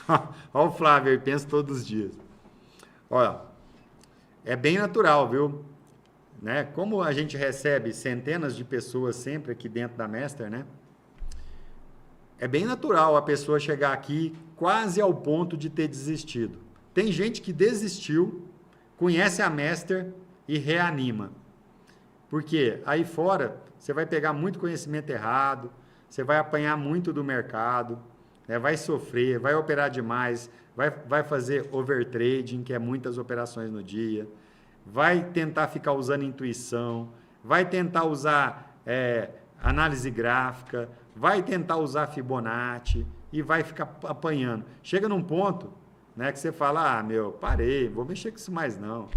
Olha o Flávio aí, pensa todos os dias. Olha, é bem natural, viu? Né? Como a gente recebe centenas de pessoas sempre aqui dentro da Master, né? É bem natural a pessoa chegar aqui quase ao ponto de ter desistido. Tem gente que desistiu, conhece a Master e reanima. Porque aí fora você vai pegar muito conhecimento errado, você vai apanhar muito do mercado, né? Vai sofrer, vai operar demais, vai fazer overtrading, que é muitas operações no dia, vai tentar ficar usando intuição, vai tentar usar análise gráfica, vai tentar usar Fibonacci e vai ficar apanhando. Chega num ponto, né, que você fala, parei, vou mexer com isso mais não,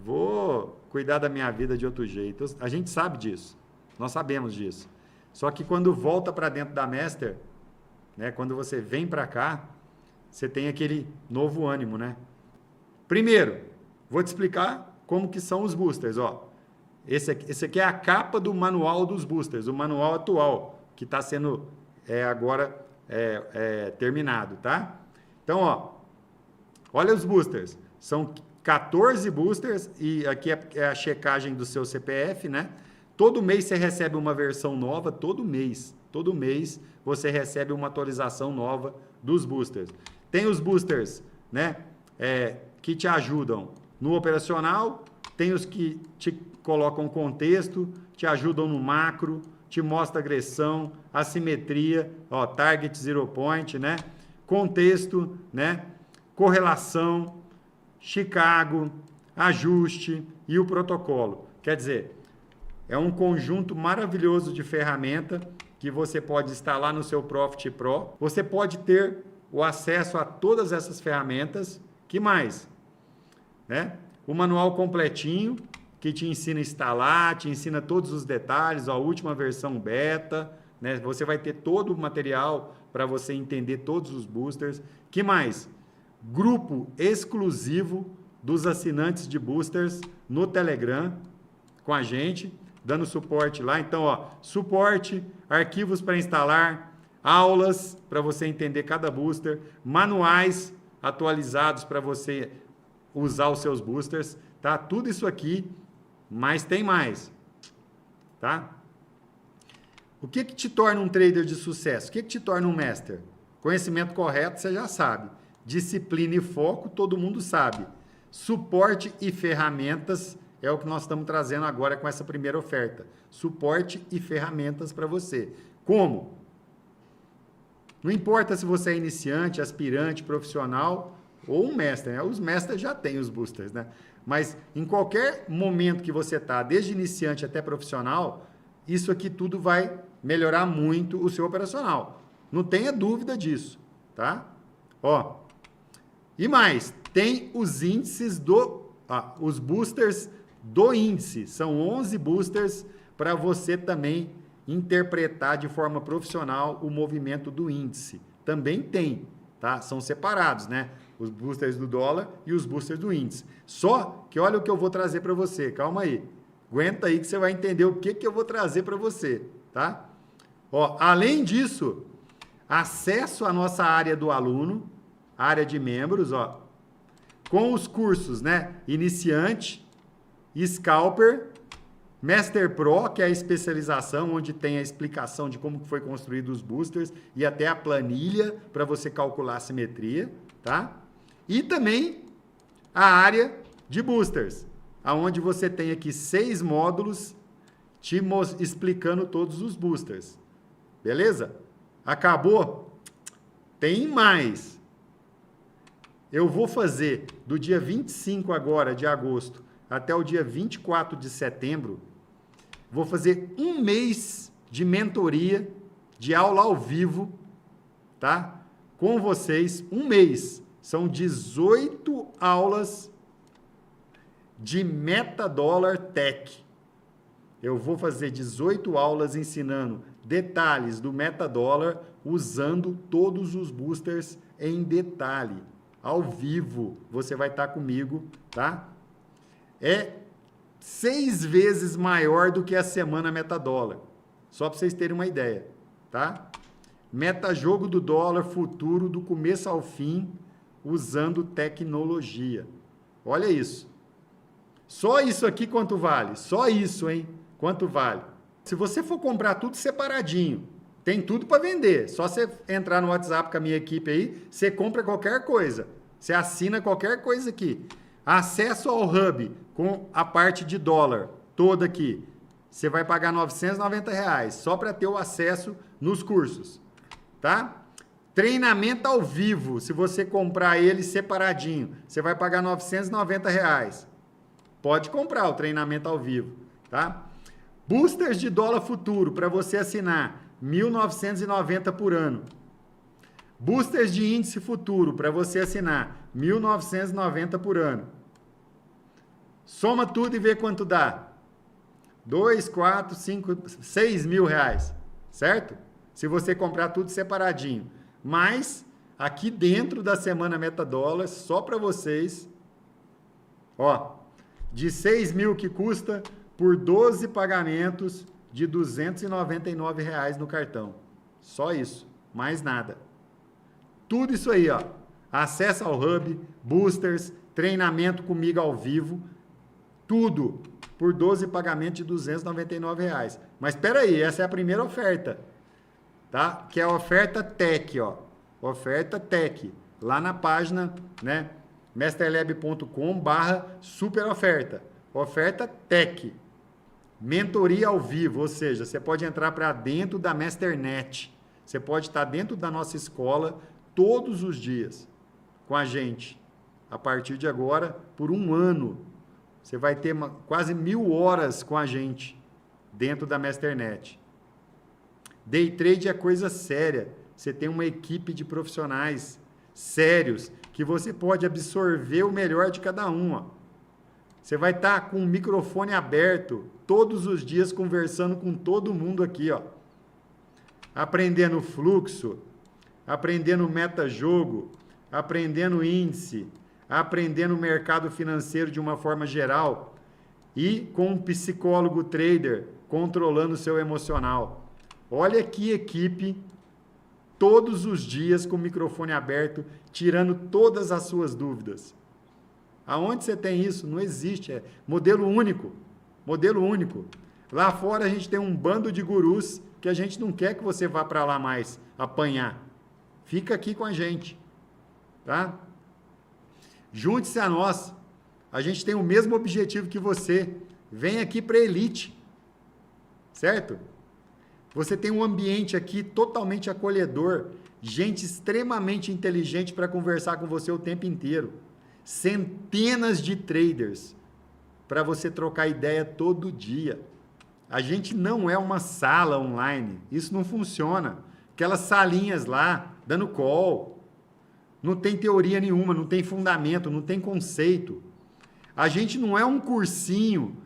vou cuidar da minha vida de outro jeito. A gente sabe disso, nós sabemos disso. Só que quando volta para dentro da Master, né, quando você vem para cá, você tem aquele novo ânimo, né? Primeiro, vou te explicar como que são os boosters, ó. Esse aqui é a capa do manual dos boosters, o manual atual, que está sendo agora terminado, tá? Então, ó, olha os boosters. São 14 boosters e aqui é a checagem do seu CPF, né? Todo mês você recebe uma versão nova, todo mês você recebe uma atualização nova dos boosters. Tem os boosters, né, que te ajudam no operacional, tem os que te colocam contexto, te ajudam no macro, te mostra agressão, assimetria, ó, target zero point, né, contexto, né, correlação, Chicago, ajuste e o protocolo. Quer dizer, é um conjunto maravilhoso de ferramenta que você pode instalar no seu Profit Pro. Você pode ter o acesso a todas essas ferramentas. Que mais? Né? O manual completinho, que te ensina a instalar, te ensina todos os detalhes, a última versão beta, né? Você vai ter todo o material para você entender todos os boosters. Que mais? Grupo exclusivo dos assinantes de boosters no Telegram com a gente, dando suporte lá. Então, ó, suporte, arquivos para instalar, aulas para você entender cada booster, manuais atualizados para você usar os seus boosters, tá? Tudo isso aqui, mas tem mais, tá? O que te torna um trader de sucesso? O que te torna um master? Conhecimento correto, você já sabe. Disciplina e foco, todo mundo sabe. Suporte e ferramentas é o que nós estamos trazendo agora com essa primeira oferta. Suporte e ferramentas para você. Como? Não importa se você é iniciante, aspirante, profissional ou um mestre, né? Os mestres já têm os boosters, né? Mas em qualquer momento que você está, desde iniciante até profissional, isso aqui tudo vai melhorar muito o seu operacional. Não tenha dúvida disso, tá? Ó, e mais, tem os índices os boosters do índice. São 11 boosters para você também interpretar de forma profissional o movimento do índice. Também tem, tá? São separados, né? Os boosters do dólar e os boosters do índice. Só que olha o que eu vou trazer para você. Calma aí. Aguenta aí que você vai entender o que eu vou trazer para você, tá? Ó, além disso, acesso à nossa área do aluno, área de membros, ó, com os cursos, né? Iniciante, Scalper, Master Pro, que é a especialização, onde tem a explicação de como foi construído os boosters e até a planilha para você calcular a simetria, tá? E também a área de boosters, aonde você tem aqui 6 módulos te explicando todos os boosters. Beleza? Acabou? Tem mais. Eu vou fazer do dia 25 agora de agosto até o dia 24 de setembro, vou fazer um mês de mentoria, de aula ao vivo, tá? Com vocês, um mês. São 18 aulas de Metadollar Tech. Eu vou fazer 18 aulas ensinando detalhes do Metadollar usando todos os boosters em detalhe. Ao vivo, você vai estar comigo, tá? É 6 vezes maior do que a semana Metadollar. Só para vocês terem uma ideia, tá? Metajogo do dólar futuro do começo ao fim, usando tecnologia. Olha isso. Só isso aqui quanto vale? Só isso, hein? Quanto vale? Se você for comprar tudo separadinho, tem tudo para vender. Só você entrar no WhatsApp com a minha equipe aí, você compra qualquer coisa. Você assina qualquer coisa aqui. Acesso ao Hub com a parte de dólar toda aqui. Você vai pagar R$ 990 só para ter o acesso nos cursos, tá? Treinamento ao vivo, se você comprar ele separadinho, você vai pagar R$ 990. Pode comprar o treinamento ao vivo, tá? Boosters de dólar futuro para você assinar, R$ 1.990 por ano. Boosters de índice futuro para você assinar, R$ 1.990 por ano. Soma tudo e vê quanto dá. 2, 4, 5, 6 mil reais, certo? Se você comprar tudo separadinho. Mas, aqui dentro da semana Metadollar, só para vocês, ó, de 6 mil que custa por 12 pagamentos de R$ 299 no cartão. Só isso, mais nada. Tudo isso aí, ó. Acesso ao Hub, boosters, treinamento comigo ao vivo, tudo por 12 pagamentos de R$ 299. Mas espera aí, essa é a primeira oferta, tá? Que é a oferta Tech, ó. Oferta Tech, lá na página, né? masterlab.com/super oferta. Oferta Tech. Mentoria ao vivo, ou seja, você pode entrar para dentro da Masternet. Você pode estar dentro da nossa escola todos os dias com a gente. A partir de agora, por um ano. Você vai ter quase 1.000 horas com a gente dentro da Masternet. Day trade é coisa séria. Você tem uma equipe de profissionais sérios que você pode absorver o melhor de cada um. Ó. Você vai estar com o microfone aberto todos os dias conversando com todo mundo aqui. Ó. Aprendendo fluxo, aprendendo metajogo, aprendendo índice, aprendendo o mercado financeiro de uma forma geral e com um psicólogo trader controlando o seu emocional. Olha que equipe, todos os dias com o microfone aberto, tirando todas as suas dúvidas. Aonde você tem isso? Não existe, é modelo único, modelo único. Lá fora a gente tem um bando de gurus que a gente não quer que você vá para lá mais apanhar. Fica aqui com a gente, tá? Junte-se a nós. A gente tem o mesmo objetivo que você. Vem aqui para a Elite. Certo? Você tem um ambiente aqui totalmente acolhedor. Gente extremamente inteligente para conversar com você o tempo inteiro. Centenas de traders para você trocar ideia todo dia. A gente não é uma sala online. Isso não funciona. Aquelas salinhas lá, dando call. Não tem teoria nenhuma, não tem fundamento, não tem conceito. A gente não é um cursinho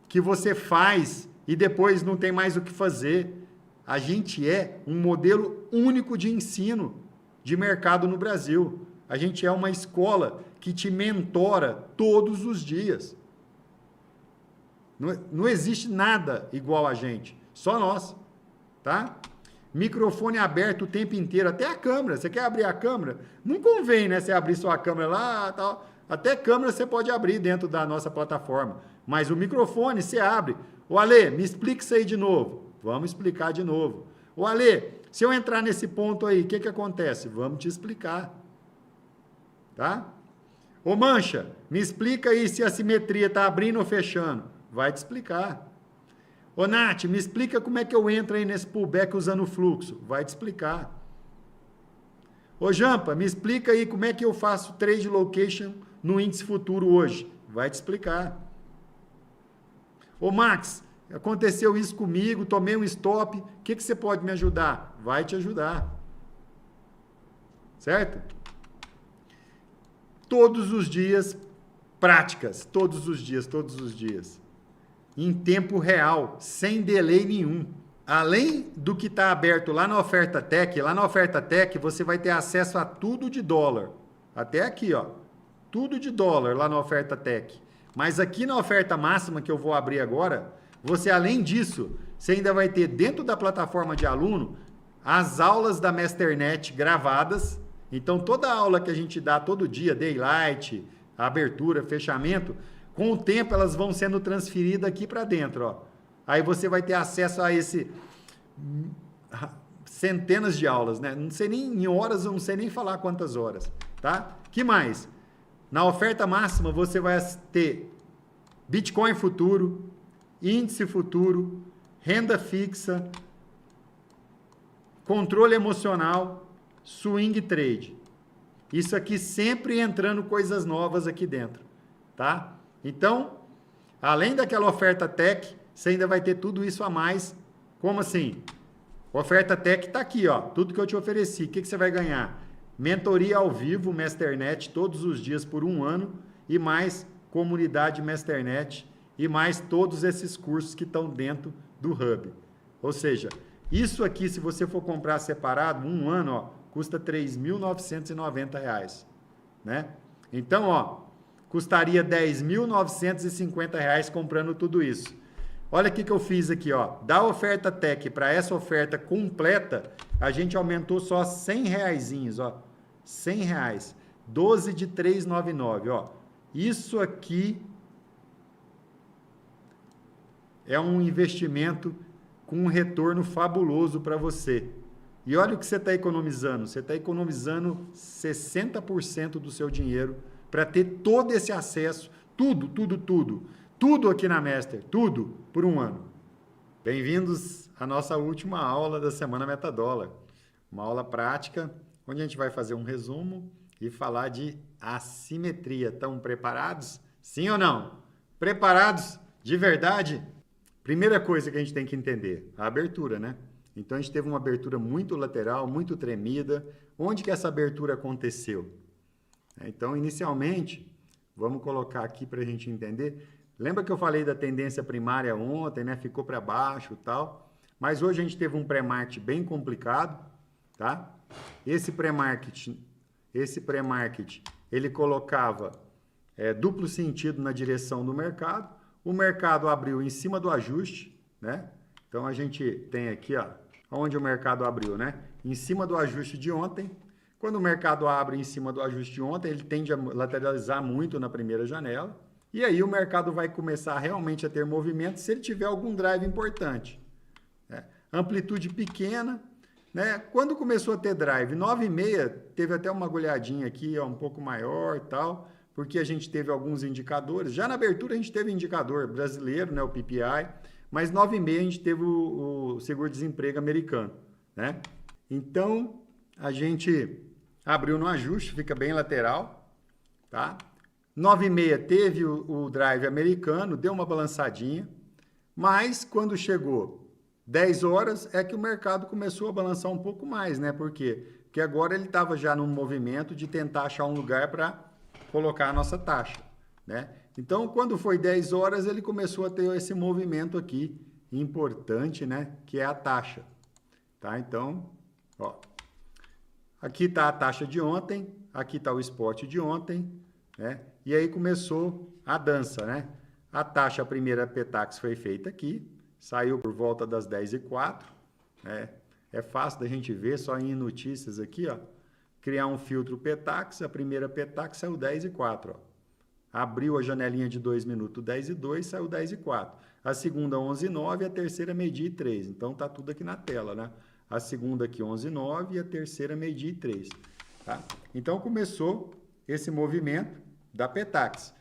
que você faz e depois não tem mais o que fazer. A gente é um modelo único de ensino de mercado no Brasil. A gente é uma escola que te mentora todos os dias. Não existe nada igual a gente, só nós, tá? Microfone aberto o tempo inteiro, até a câmera. Você quer abrir a câmera? Não convém, né? Você abrir sua câmera lá, tal. Até câmera você pode abrir dentro da nossa plataforma. Mas o microfone você abre. Ô, Ale, me explica isso aí de novo. Vamos explicar de novo. Ô, Ale, se eu entrar nesse ponto aí, o que acontece? Vamos te explicar. Tá? Ô, Mancha, me explica aí se a simetria está abrindo ou fechando. Vai te explicar. Ô, Nath, me explica como é que eu entro aí nesse pullback usando o fluxo. Vai te explicar. Ô, Jampa, me explica aí como é que eu faço trade location no índice futuro hoje. Vai te explicar. Ô, Max, aconteceu isso comigo, tomei um stop, o que você pode me ajudar? Vai te ajudar. Certo? Todos os dias, práticas, todos os dias. Em tempo real, sem delay nenhum. Além do que está aberto lá na Oferta Tech, você vai ter acesso a tudo de dólar. Até aqui, ó. Tudo de dólar lá na Oferta Tech. Mas aqui na oferta máxima que eu vou abrir agora, você, além disso, você ainda vai ter dentro da plataforma de aluno as aulas da Masternet gravadas. Então, toda aula que a gente dá todo dia, daylight, abertura, fechamento, com o tempo elas vão sendo transferidas aqui para dentro, ó. Aí você vai ter acesso a esse centenas de aulas, né? Não sei nem em horas, eu não sei nem falar quantas horas, tá? Que mais? Na oferta máxima você vai ter Bitcoin futuro, índice futuro, renda fixa, controle emocional, swing trade. Isso aqui sempre entrando coisas novas aqui dentro, tá? Então, além daquela oferta tech, você ainda vai ter tudo isso a mais. Como assim? Oferta tech está aqui, ó. Tudo que eu te ofereci. O que você vai ganhar? Mentoria ao vivo, Masternet, todos os dias por 1 ano. E mais comunidade Masternet. E mais todos esses cursos que estão dentro do Hub. Ou seja, isso aqui, se você for comprar separado, 1 ano, ó, custa R$ 3.990, né? Então, ó, custaria R$ 10.950 comprando tudo isso. Olha o que eu fiz aqui, ó. Da oferta tech para essa oferta completa, a gente aumentou só R$100, ó. R$100. 12 de 399, ó. Isso aqui é um investimento com um retorno fabuloso para você. E olha o que você está economizando. Você está economizando 60% do seu dinheiro para ter todo esse acesso, tudo aqui na Master, tudo por 1 ano. Bem-vindos à nossa última aula da Semana Metadólar. Uma aula prática, onde a gente vai fazer um resumo e falar de assimetria. Estão preparados? Sim ou não? Preparados de verdade? Primeira coisa que a gente tem que entender, a abertura, né? Então, a gente teve uma abertura muito lateral, muito tremida. Onde que essa abertura aconteceu? Então, inicialmente, vamos colocar aqui para a gente entender. Lembra que eu falei da tendência primária ontem, né? Ficou para baixo e tal. Mas hoje a gente teve um pré-market bem complicado, tá? Esse pré-market, ele colocava duplo sentido na direção do mercado. O mercado abriu em cima do ajuste, né? Então, a gente tem aqui, ó, onde o mercado abriu, né? Em cima do ajuste de ontem. Quando o mercado abre em cima do ajuste de ontem, ele tende a lateralizar muito na primeira janela. E aí o mercado vai começar realmente a ter movimento se ele tiver algum drive importante, né? Amplitude pequena, né? Quando começou a ter drive, 9,5, teve até uma agulhadinha aqui, ó, um pouco maior e tal, porque a gente teve alguns indicadores. Já na abertura a gente teve indicador brasileiro, né? O PPI. Mas 9,5 a gente teve o seguro-desemprego americano, né? Então, a gente abriu no ajuste, fica bem lateral, tá? 9,5 teve o drive americano, deu uma balançadinha, mas quando chegou 10 horas é que o mercado começou a balançar um pouco mais, né? Por quê? Porque agora ele estava já num movimento de tentar achar um lugar para colocar a nossa taxa, né? Então, quando foi 10 horas, ele começou a ter esse movimento aqui, importante, né? Que é a taxa, tá? Então, ó, aqui está a taxa de ontem, aqui está o spot de ontem, né? E aí começou a dança, né? A taxa, a primeira Petax foi feita aqui, saiu por volta das 10h04, né? É fácil da gente ver, só em notícias aqui, ó. Criar um filtro Petax, a primeira Petax saiu 10h04, ó. Abriu a janelinha de 2 minutos, 10h02, saiu 10h04. A segunda, 11h09, a terceira, 12h03. Então, tá tudo aqui na tela, né? A segunda aqui, 11h09, e a terceira, 12h03. Tá? Então, começou esse movimento da Petax.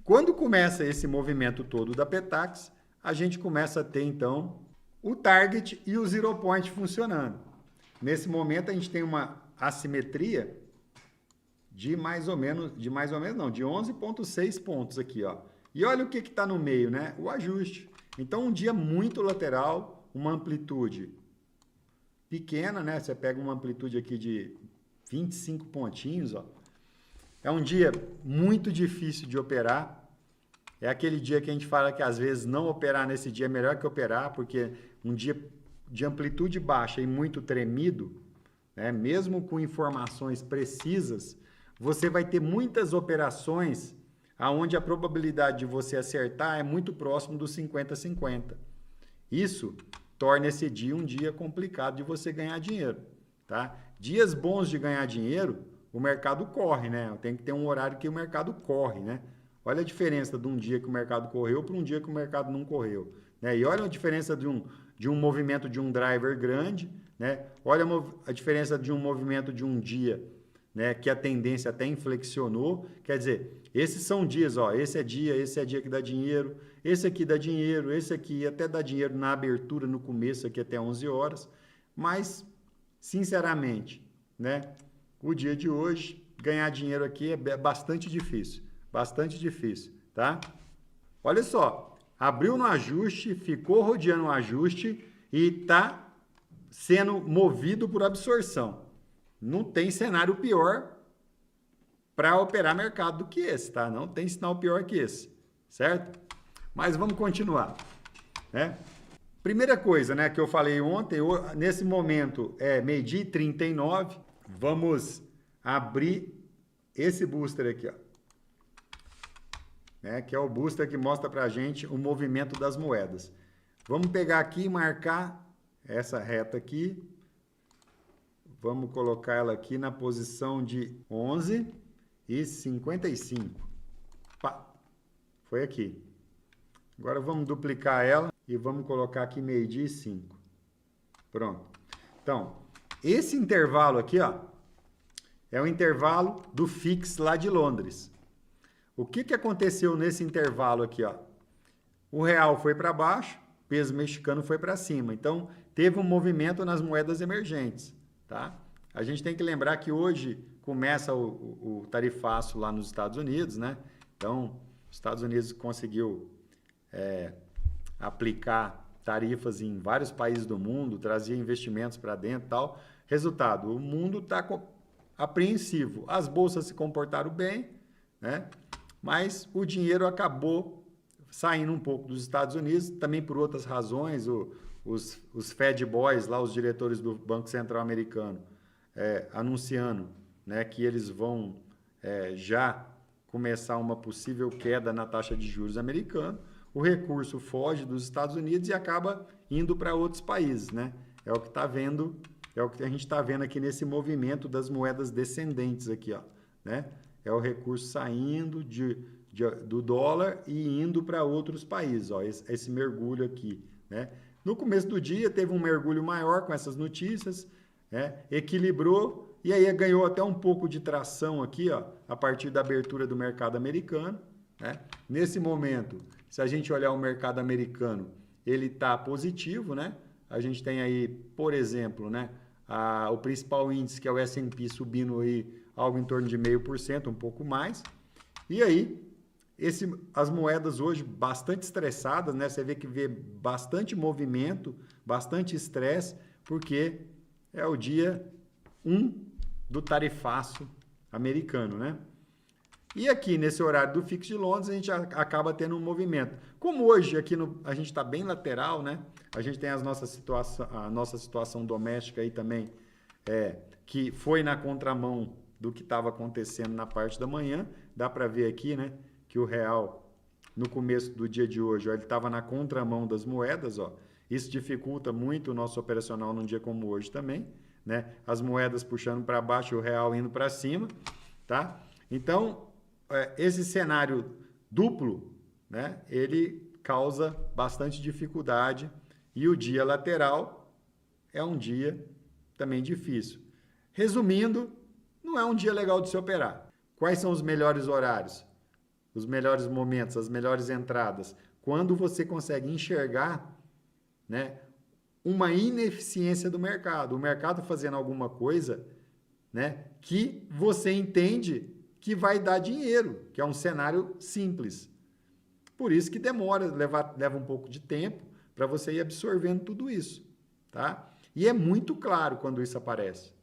Quando começa esse movimento todo da Petax, a gente começa a ter, então, o target e o zero point funcionando. Nesse momento, a gente tem uma assimetria de 11,6 pontos aqui, ó. E olha o que está no meio, né? O ajuste. Então, um dia muito lateral, uma amplitude pequena, né? Você pega uma amplitude aqui de 25 pontinhos, ó. É um dia muito difícil de operar. É aquele dia que a gente fala que às vezes não operar nesse dia é melhor que operar, porque um dia de amplitude baixa e muito tremido, né, mesmo com informações precisas, você vai ter muitas operações onde a probabilidade de você acertar é muito próximo dos 50-50. Isso torna esse dia um dia complicado de você ganhar dinheiro. Tá? Dias bons de ganhar dinheiro, o mercado corre, né? Tem que ter um horário que o mercado corre, né? Olha a diferença de um dia que o mercado correu para um dia que o mercado não correu. Né? E olha a diferença de um movimento de um driver grande, né? Olha a diferença de um movimento de um dia, né, que a tendência até inflexionou. Quer dizer, esses são dias, ó, esse é dia que dá dinheiro, esse aqui dá dinheiro, esse aqui até dá dinheiro na abertura, no começo, aqui até 11 horas. Mas, sinceramente, né, o dia de hoje, ganhar dinheiro aqui é bastante difícil, tá? Olha só, abriu no ajuste, ficou rodeando o ajuste e está sendo movido por absorção. Não tem cenário pior para operar mercado do que esse, tá? Não tem sinal pior que esse, certo? Mas vamos continuar, né? Primeira coisa, né, que eu falei ontem, nesse momento é meio-dia e 39, vamos abrir esse booster aqui, ó, né, que é o booster que mostra para a gente o movimento das moedas. Vamos pegar aqui e marcar essa reta aqui. Vamos colocar ela aqui na posição de 11,55. Pá, foi aqui. Agora vamos duplicar ela e vamos colocar aqui meio-dia e 5. Pronto. Então, esse intervalo aqui, ó, é o intervalo do FIX lá de Londres. O que aconteceu nesse intervalo aqui, ó? O real foi para baixo, o peso mexicano foi para cima. Então, teve um movimento nas moedas emergentes. Tá? A gente tem que lembrar que hoje começa o tarifaço lá nos Estados Unidos, né? Então, os Estados Unidos conseguiu aplicar tarifas em vários países do mundo, trazia investimentos para dentro e tal. Resultado, o mundo está apreensivo. As bolsas se comportaram bem, né? Mas o dinheiro acabou saindo um pouco dos Estados Unidos, também por outras razões. Os Fed Boys, lá, os diretores do Banco Central americano, anunciando, né, que eles vão já começar uma possível queda na taxa de juros americana. O recurso foge dos Estados Unidos e acaba indo para outros países, né? É o que está vendo, é o que a gente está vendo aqui nesse movimento das moedas descendentes aqui, ó, né? É o recurso saindo do dólar e indo para outros países, ó, esse mergulho aqui, né? No começo do dia teve um mergulho maior com essas notícias, né? Equilibrou e aí ganhou até um pouco de tração aqui, ó, a partir da abertura do mercado americano, né? Nesse momento, se a gente olhar o mercado americano, ele está positivo, né? A gente tem aí, por exemplo, né, o principal índice, que é o S&P, subindo aí algo em torno de 0,5%, um pouco mais. E aí, as moedas hoje bastante estressadas, né? Você vê que vê bastante movimento, bastante estresse, porque é o dia 1 do tarifaço americano, né? E aqui, nesse horário do FIX de Londres, a gente acaba tendo um movimento. Como hoje aqui a gente está bem lateral, né? A gente tem a nossa situação doméstica aí também, que foi na contramão do que estava acontecendo na parte da manhã. Dá para ver aqui, né, que o real, no começo do dia de hoje, ó, ele estava na contramão das moedas. Ó. Isso dificulta muito o nosso operacional num dia como hoje também, né? As moedas puxando para baixo e o real indo para cima, tá? Então, esse cenário duplo, né, ele causa bastante dificuldade e o dia lateral é um dia também difícil. Resumindo, não é um dia legal de se operar. Quais são os melhores horários? Os melhores momentos, as melhores entradas? Quando você consegue enxergar, né, uma ineficiência do mercado. O mercado fazendo alguma coisa, né, que você entende que vai dar dinheiro, que é um cenário simples. Por isso que demora, leva um pouco de tempo para você ir absorvendo tudo isso, tá? E é muito claro quando isso aparece,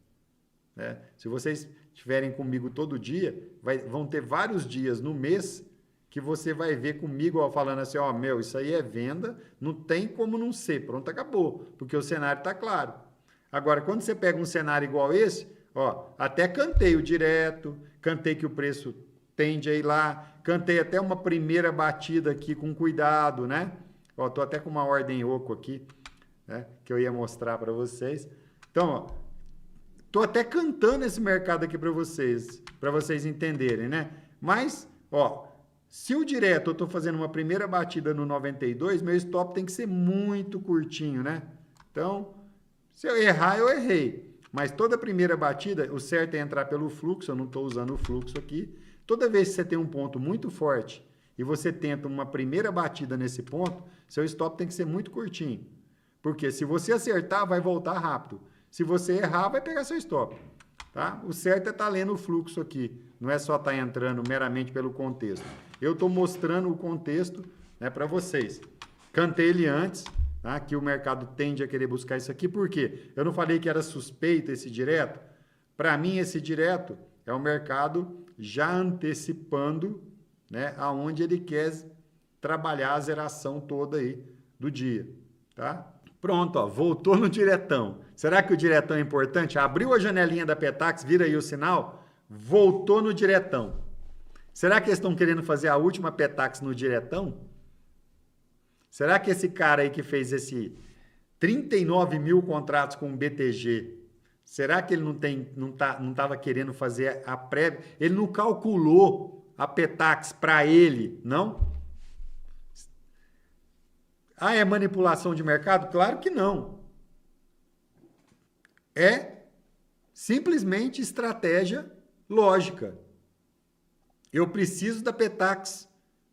né? Se vocês estiverem comigo todo dia, vão ter vários dias no mês que você vai ver comigo ó, falando assim, ó, meu, isso aí é venda, não tem como não ser, pronto, acabou, porque o cenário está claro. Agora, quando você pega um cenário igual esse, ó, até cantei o direto, cantei que o preço tende a ir lá, cantei até uma primeira batida aqui com cuidado, né? Ó, tô até com uma ordem oco aqui, né, que eu ia mostrar para vocês. Então, ó, tô até cantando esse mercado aqui para vocês entenderem, né? Mas, ó, se o direto eu tô fazendo uma primeira batida no 92, meu stop tem que ser muito curtinho, né? Então, se eu errar, eu errei. Mas toda primeira batida, o certo é entrar pelo fluxo, eu não estou usando o fluxo aqui. Toda vez que você tem um ponto muito forte e você tenta uma primeira batida nesse ponto, seu stop tem que ser muito curtinho. Porque se você acertar, vai voltar rápido. Se você errar, vai pegar seu stop. Tá? O certo é estar lendo o fluxo aqui. Não é só estar entrando meramente pelo contexto. Eu estou mostrando o contexto, né, para vocês. Cantei ele antes, tá? Que o mercado tende a querer buscar isso aqui. Por quê? Eu não falei que era suspeito esse direto? Para mim, esse direto é o mercado já antecipando, né, aonde ele quer trabalhar a zeração toda aí do dia. Tá? Pronto, ó, voltou no diretão. Será que o diretão é importante? Abriu a janelinha da Petax, vira aí o sinal, voltou no diretão. Será que eles estão querendo fazer a última Petax no diretão? Será que esse cara aí que fez esse 39 mil contratos com o BTG, será que ele não estava querendo fazer a prévia? Ele não calculou a Petax para ele, não? Ah, é manipulação de mercado? Claro que não. É simplesmente estratégia lógica. Eu preciso da Petax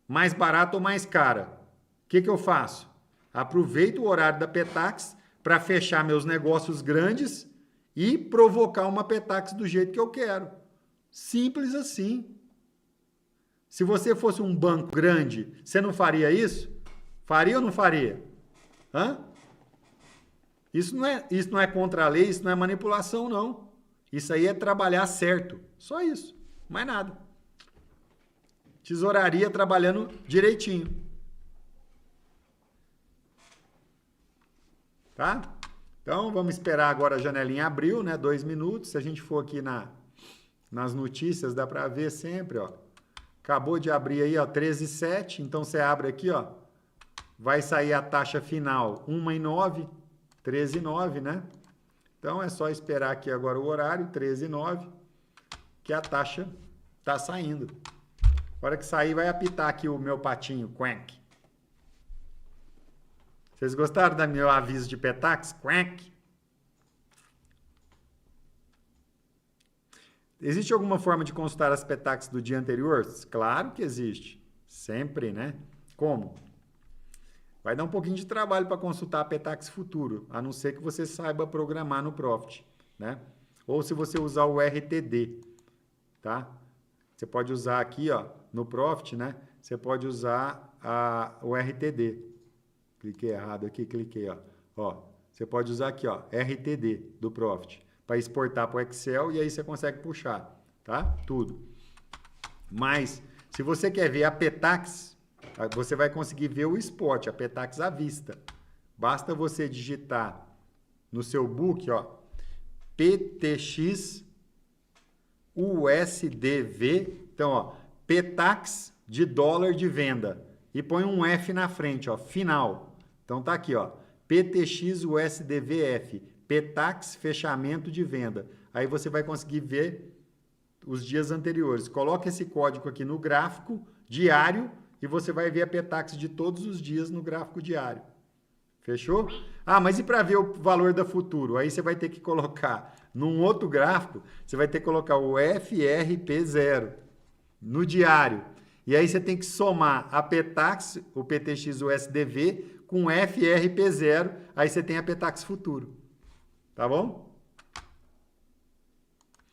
mais barata ou mais cara. O que eu faço? Aproveito o horário da Petax para fechar meus negócios grandes e provocar uma Petax do jeito que eu quero. Simples assim. Se você fosse um banco grande, você não faria isso? Faria ou não faria? Hã? Isso não é contra a lei, isso não é manipulação, não. Isso aí é trabalhar certo. Só isso. Mais nada. Tesouraria trabalhando direitinho. Tá? Então, vamos esperar agora a janelinha abriu, né? 2 minutos. Se a gente for aqui nas notícias, dá para ver sempre, ó. Acabou de abrir aí, ó, 13,7. Então, você abre aqui, ó. Vai sair a taxa final 1,9, 13,9, né? Então, é só esperar aqui agora o horário, 13,9, que a taxa tá saindo. A hora que sair, vai apitar aqui o meu patinho, quack. Vocês gostaram do meu aviso de Petax? Quack. Existe alguma forma de consultar as Petax do dia anterior? Claro que existe. Sempre, né? Como? Vai dar um pouquinho de trabalho para consultar a Petax futuro, a não ser que você saiba programar no Profit, né? Ou se você usar o RTD, tá? Você pode usar aqui, ó, no Profit, né? Você pode usar o RTD. Cliquei errado aqui, cliquei, ó. Ó, você pode usar aqui, ó, RTD do Profit, para exportar para o Excel e aí você consegue puxar, tá? Tudo. Mas, se você quer ver a Petax, você vai conseguir ver o spot, a Petax à vista. Basta você digitar no seu book, ó, PTX USDV. Então, ó, Petax de dólar de venda. E põe um F na frente, ó, final. Então, tá aqui, ó, PTX USDVF. Petax fechamento de venda. Aí você vai conseguir ver os dias anteriores. Coloca esse código aqui no gráfico diário e você vai ver a Petax de todos os dias no gráfico diário. Fechou? Ah, mas e para ver o valor da futuro? Aí você vai ter que colocar num outro gráfico, você vai ter que colocar o FRP0 no diário. E aí você tem que somar a Petax, o PTX USDV, com FRP0, aí você tem a Petax futuro. Tá bom?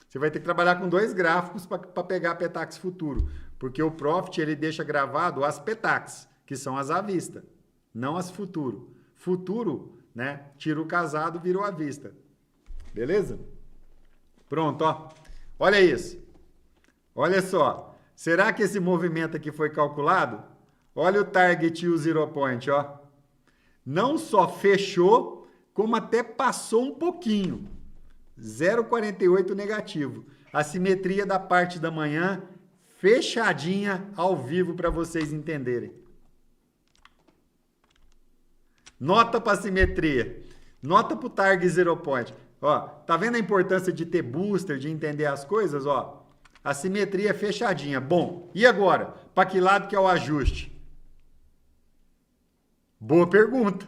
Você vai ter que trabalhar com 2 gráficos para pegar a Petax futuro. Porque o Profit, ele deixa gravado as Petax, que são as à vista, não as futuro. Futuro, né? Tira o casado, virou à vista. Beleza? Pronto, ó. Olha isso. Olha só. Será que esse movimento aqui foi calculado? Olha o target e o zero point, ó. Não só fechou, como até passou um pouquinho. 0,48 negativo. A simetria da parte da manhã fechadinha ao vivo para vocês entenderem. Nota para simetria. Nota para o target zero point. Ó, tá vendo a importância de ter booster, de entender as coisas? Ó, a simetria é fechadinha. Bom, e agora? Para que lado que é o ajuste? Boa pergunta.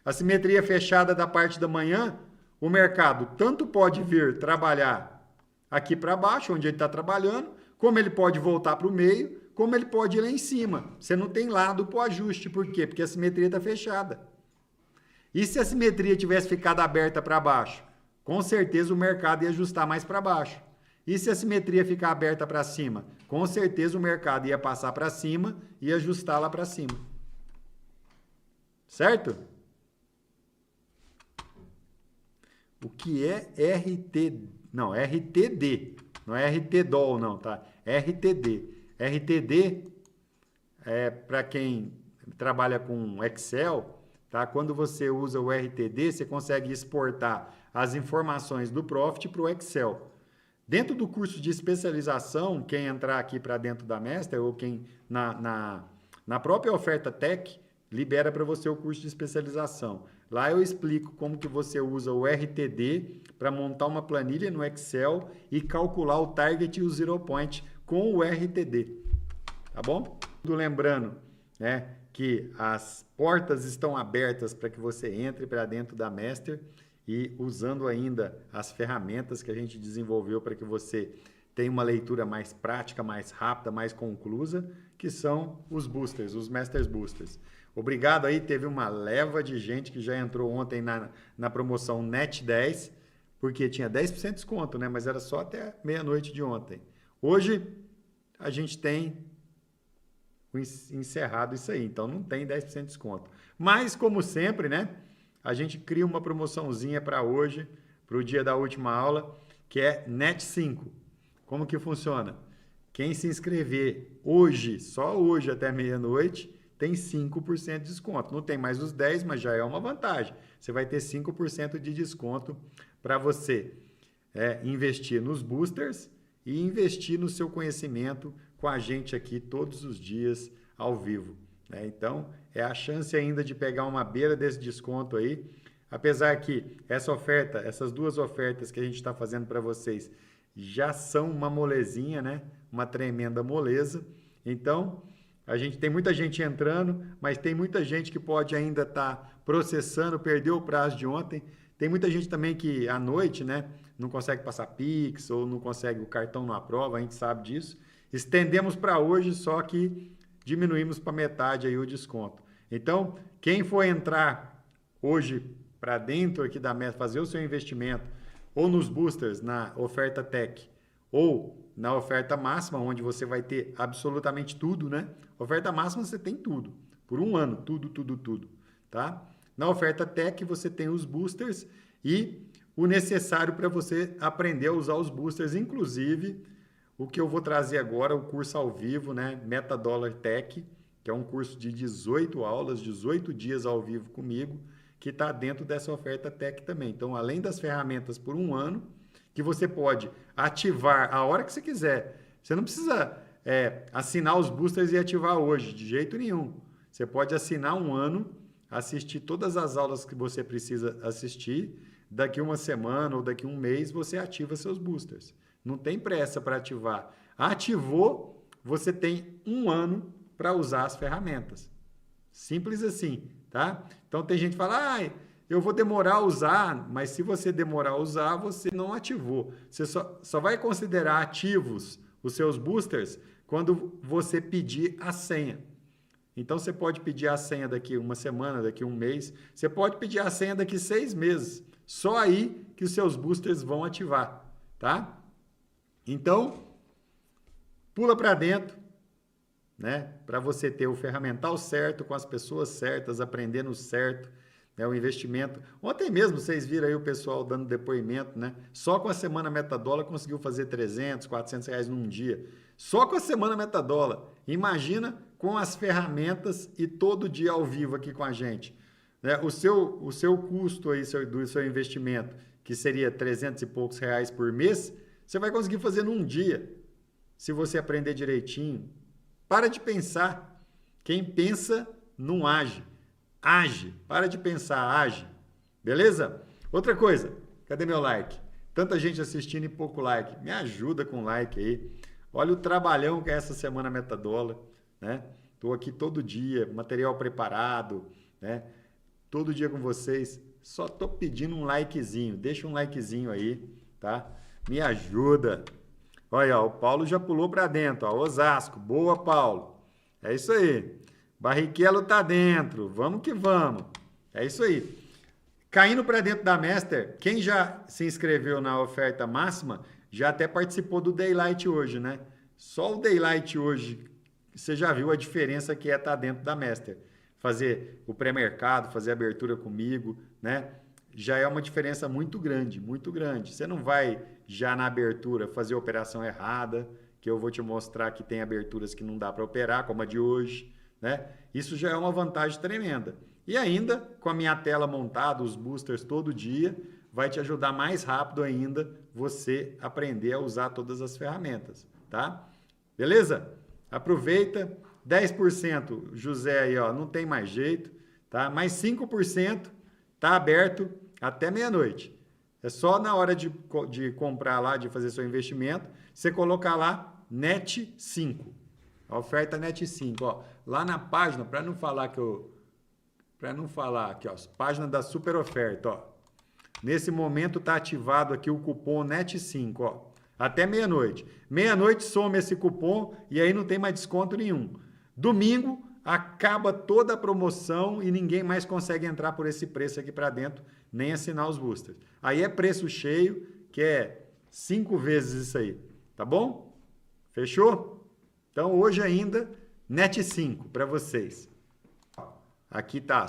A simetria fechada da parte da manhã, o mercado tanto pode vir trabalhar aqui para baixo, onde ele está trabalhando, como ele pode voltar para o meio, como ele pode ir lá em cima. Você não tem lado para o ajuste. Por quê? Porque a simetria está fechada. E se a simetria tivesse ficado aberta para baixo? Com certeza o mercado ia ajustar mais para baixo. E se a simetria ficar aberta para cima? Com certeza o mercado ia passar para cima e ajustar lá para cima. Certo? O que é RTD? Não, RTD. Não é RTDOL, não, tá? RTD. RTD é para quem trabalha com Excel, tá? Quando você usa o RTD, você consegue exportar as informações do Profit para o Excel. Dentro do curso de especialização, quem entrar aqui para dentro da Master ou quem na própria oferta Tech, libera para você o curso de especialização. Lá eu explico como que você usa o RTD para montar uma planilha no Excel e calcular o target e o zero point com o RTD. Tá bom? Lembrando, né, que as portas estão abertas para que você entre para dentro da Master e usando ainda as ferramentas que a gente desenvolveu para que você tenha uma leitura mais prática, mais rápida, mais conclusa, que são os boosters, os Masters Boosters. Obrigado aí, teve uma leva de gente que já entrou ontem na promoção NET 10, porque tinha 10% de desconto, né? Mas era só até meia-noite de ontem. Hoje a gente tem encerrado isso aí, então não tem 10% de desconto. Mas, como sempre, né? A gente cria uma promoçãozinha para hoje, para o dia da última aula, que é NET 5. Como que funciona? Quem se inscrever hoje, só hoje até meia-noite, tem 5% de desconto. Não tem mais os 10%, mas já é uma vantagem. Você vai ter 5% de desconto para você investir nos boosters e investir no seu conhecimento com a gente aqui todos os dias ao vivo. Né? Então, é a chance ainda de pegar uma beira desse desconto aí. Apesar que essas duas ofertas que a gente está fazendo para vocês já são uma molezinha, né? Uma tremenda moleza. Então, a gente tem muita gente entrando, mas tem muita gente que pode ainda estar processando, perdeu o prazo de ontem. Tem muita gente também que à noite, né, não consegue passar Pix ou não consegue, o cartão não aprova, a gente sabe disso. Estendemos para hoje, só que diminuímos para metade aí o desconto. Então, quem for entrar hoje para dentro aqui da meta, fazer o seu investimento, ou nos boosters, na oferta Tech, ou na oferta máxima, onde você vai ter absolutamente tudo, né? Oferta máxima você tem tudo, por um ano, tudo, tá? Na oferta Tech você tem os boosters e o necessário para você aprender a usar os boosters, inclusive o que eu vou trazer agora, o curso ao vivo, né? MetaDollar Tech, que é um curso de 18 aulas, 18 dias ao vivo comigo, que está dentro dessa oferta Tech também. Então, além das ferramentas por um ano, que você pode ativar a hora que você quiser. Você não precisa assinar os boosters e ativar hoje, de jeito nenhum. Você pode assinar um ano, assistir todas as aulas que você precisa assistir, daqui uma semana ou daqui um mês você ativa seus boosters. Não tem pressa para ativar. Ativou, você tem um ano para usar as ferramentas. Simples assim, tá? Então tem gente que fala, eu vou demorar a usar, mas se você demorar a usar, você não ativou. Você só vai considerar ativos os seus boosters quando você pedir a senha. Então, você pode pedir a senha daqui uma semana, daqui um mês. Você pode pedir a senha daqui 6 meses. Só aí que os seus boosters vão ativar, tá? Então, pula para dentro, né? Para você ter o ferramental certo, com as pessoas certas, aprendendo certo, né? O investimento. Ontem mesmo vocês viram aí o pessoal dando depoimento, né? Só com a semana Metadólar conseguiu fazer 300, 400 reais num dia. Só com a semana Metadólar. Imagina com as ferramentas e todo dia ao vivo aqui com a gente. Né? O seu custo aí, do seu investimento, que seria 300 e poucos reais por mês, você vai conseguir fazer num dia, se você aprender direitinho. Para de pensar. Quem pensa, não age. Age. Para de pensar, age. Beleza? Outra coisa, cadê meu like? Tanta gente assistindo e pouco like. Me ajuda com o like aí. Olha o trabalhão que é essa semana Metadólar, né? Estou aqui todo dia, material preparado, né? Todo dia com vocês. Só estou pedindo um likezinho. Deixa um likezinho aí, tá? Me ajuda. Olha, ó, o Paulo já pulou para dentro, ó, Osasco. Boa, Paulo. É isso aí. Barrichello tá dentro. Vamos que vamos. É isso aí. Caindo para dentro da Master, quem já se inscreveu na oferta máxima, já até participou do Daylight hoje, né? Só o Daylight hoje, você já viu a diferença que é estar dentro da Master. Fazer o pré-mercado, fazer a abertura comigo, né? Já é uma diferença muito grande, muito grande. Você não vai já na abertura fazer a operação errada, que eu vou te mostrar que tem aberturas que não dá para operar, como a de hoje, né? Isso já é uma vantagem tremenda. E ainda, com a minha tela montada, os boosters todo dia, vai te ajudar mais rápido ainda você aprender a usar todas as ferramentas, tá? Beleza? Aproveita. 10%, José aí, ó, não tem mais jeito, tá? Mais 5% tá aberto até meia-noite. É só na hora de comprar lá, de fazer seu investimento, você colocar lá NET 5. A oferta NET 5, ó. Lá na página, para não falar aqui, ó, página da super oferta, ó. Nesse momento tá ativado aqui o cupom NET 5, ó. Até meia-noite. Meia-noite soma esse cupom e aí não tem mais desconto nenhum. Domingo acaba toda a promoção e ninguém mais consegue entrar por esse preço aqui para dentro, nem assinar os boosters. Aí é preço cheio, que é 5 vezes isso aí, tá bom? Fechou? Então hoje ainda, NET 5 para vocês. Aqui tá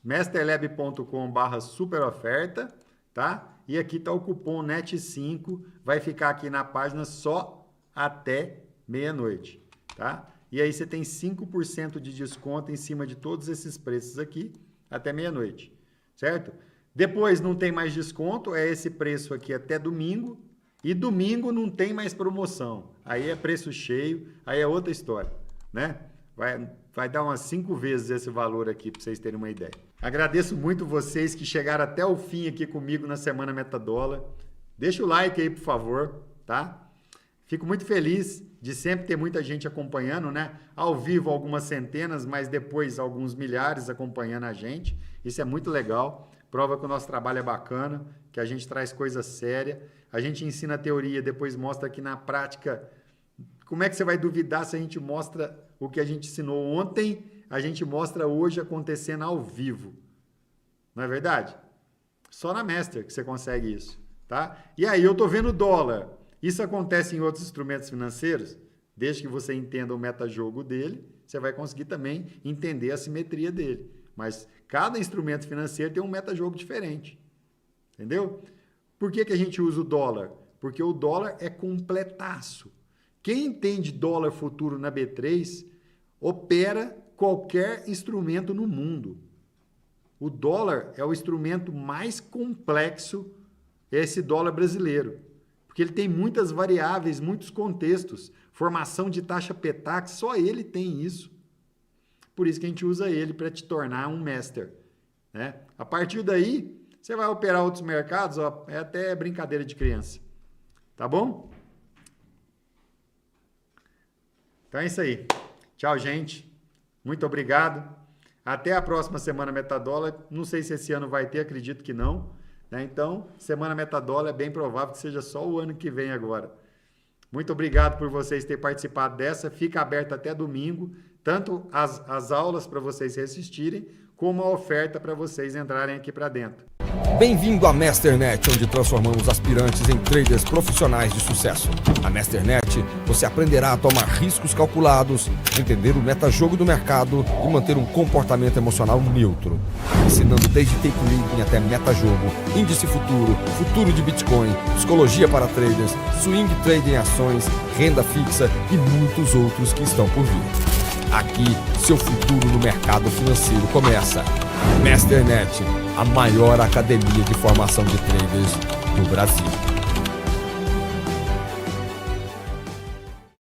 masterlab.com/superoferta, tá? E aqui tá o cupom NET 5, vai ficar aqui na página só até meia-noite, tá? E aí você tem 5% de desconto em cima de todos esses preços aqui até meia-noite, certo? Depois não tem mais desconto, é esse preço aqui até domingo. E domingo não tem mais promoção. Aí é preço cheio, aí é outra história, né? Vai dar umas 5 vezes esse valor aqui para vocês terem uma ideia. Agradeço muito vocês que chegaram até o fim aqui comigo na Semana Metadólar. Deixa o like aí, por favor, tá? Fico muito feliz de sempre ter muita gente acompanhando, né? Ao vivo algumas centenas, mas depois alguns milhares acompanhando a gente. Isso é muito legal. Prova que o nosso trabalho é bacana, que a gente traz coisa séria. A gente ensina a teoria, depois mostra aqui na prática. Como é que você vai duvidar se a gente mostra o que a gente ensinou ontem, a gente mostra hoje acontecendo ao vivo? Não é verdade? Só na Master que você consegue isso, tá? E aí, eu tô vendo o dólar. Isso acontece em outros instrumentos financeiros? Desde que você entenda o metajogo dele, você vai conseguir também entender a simetria dele. Mas cada instrumento financeiro tem um metajogo diferente. Entendeu? Por que a gente usa o dólar? Porque o dólar é completaço. Quem entende dólar futuro na B3 opera qualquer instrumento no mundo. O dólar é o instrumento mais complexo, esse dólar brasileiro. Porque ele tem muitas variáveis, muitos contextos. Formação de taxa PETAX, só ele tem isso. Por isso que a gente usa ele para te tornar um master, né? A partir daí, você vai operar outros mercados, ó, é até brincadeira de criança. Tá bom? Então é isso aí. Tchau, gente. Muito obrigado. Até a próxima Semana Metadólar. Não sei se esse ano vai ter, acredito que não. Então, Semana Metadólar é bem provável que seja só o ano que vem agora. Muito obrigado por vocês terem participado dessa. Fica aberto até domingo, tanto as aulas para vocês assistirem, como a oferta para vocês entrarem aqui para dentro. Bem-vindo à Masternet, onde transformamos aspirantes em traders profissionais de sucesso. Na Masternet, você aprenderá a tomar riscos calculados, entender o metajogo do mercado e manter um comportamento emocional neutro. Ensinando desde take reading até metajogo, índice futuro, futuro de Bitcoin, psicologia para traders, swing trading em ações, renda fixa e muitos outros que estão por vir. Aqui, seu futuro no mercado financeiro começa. Masternet, a maior academia de formação de traders do Brasil.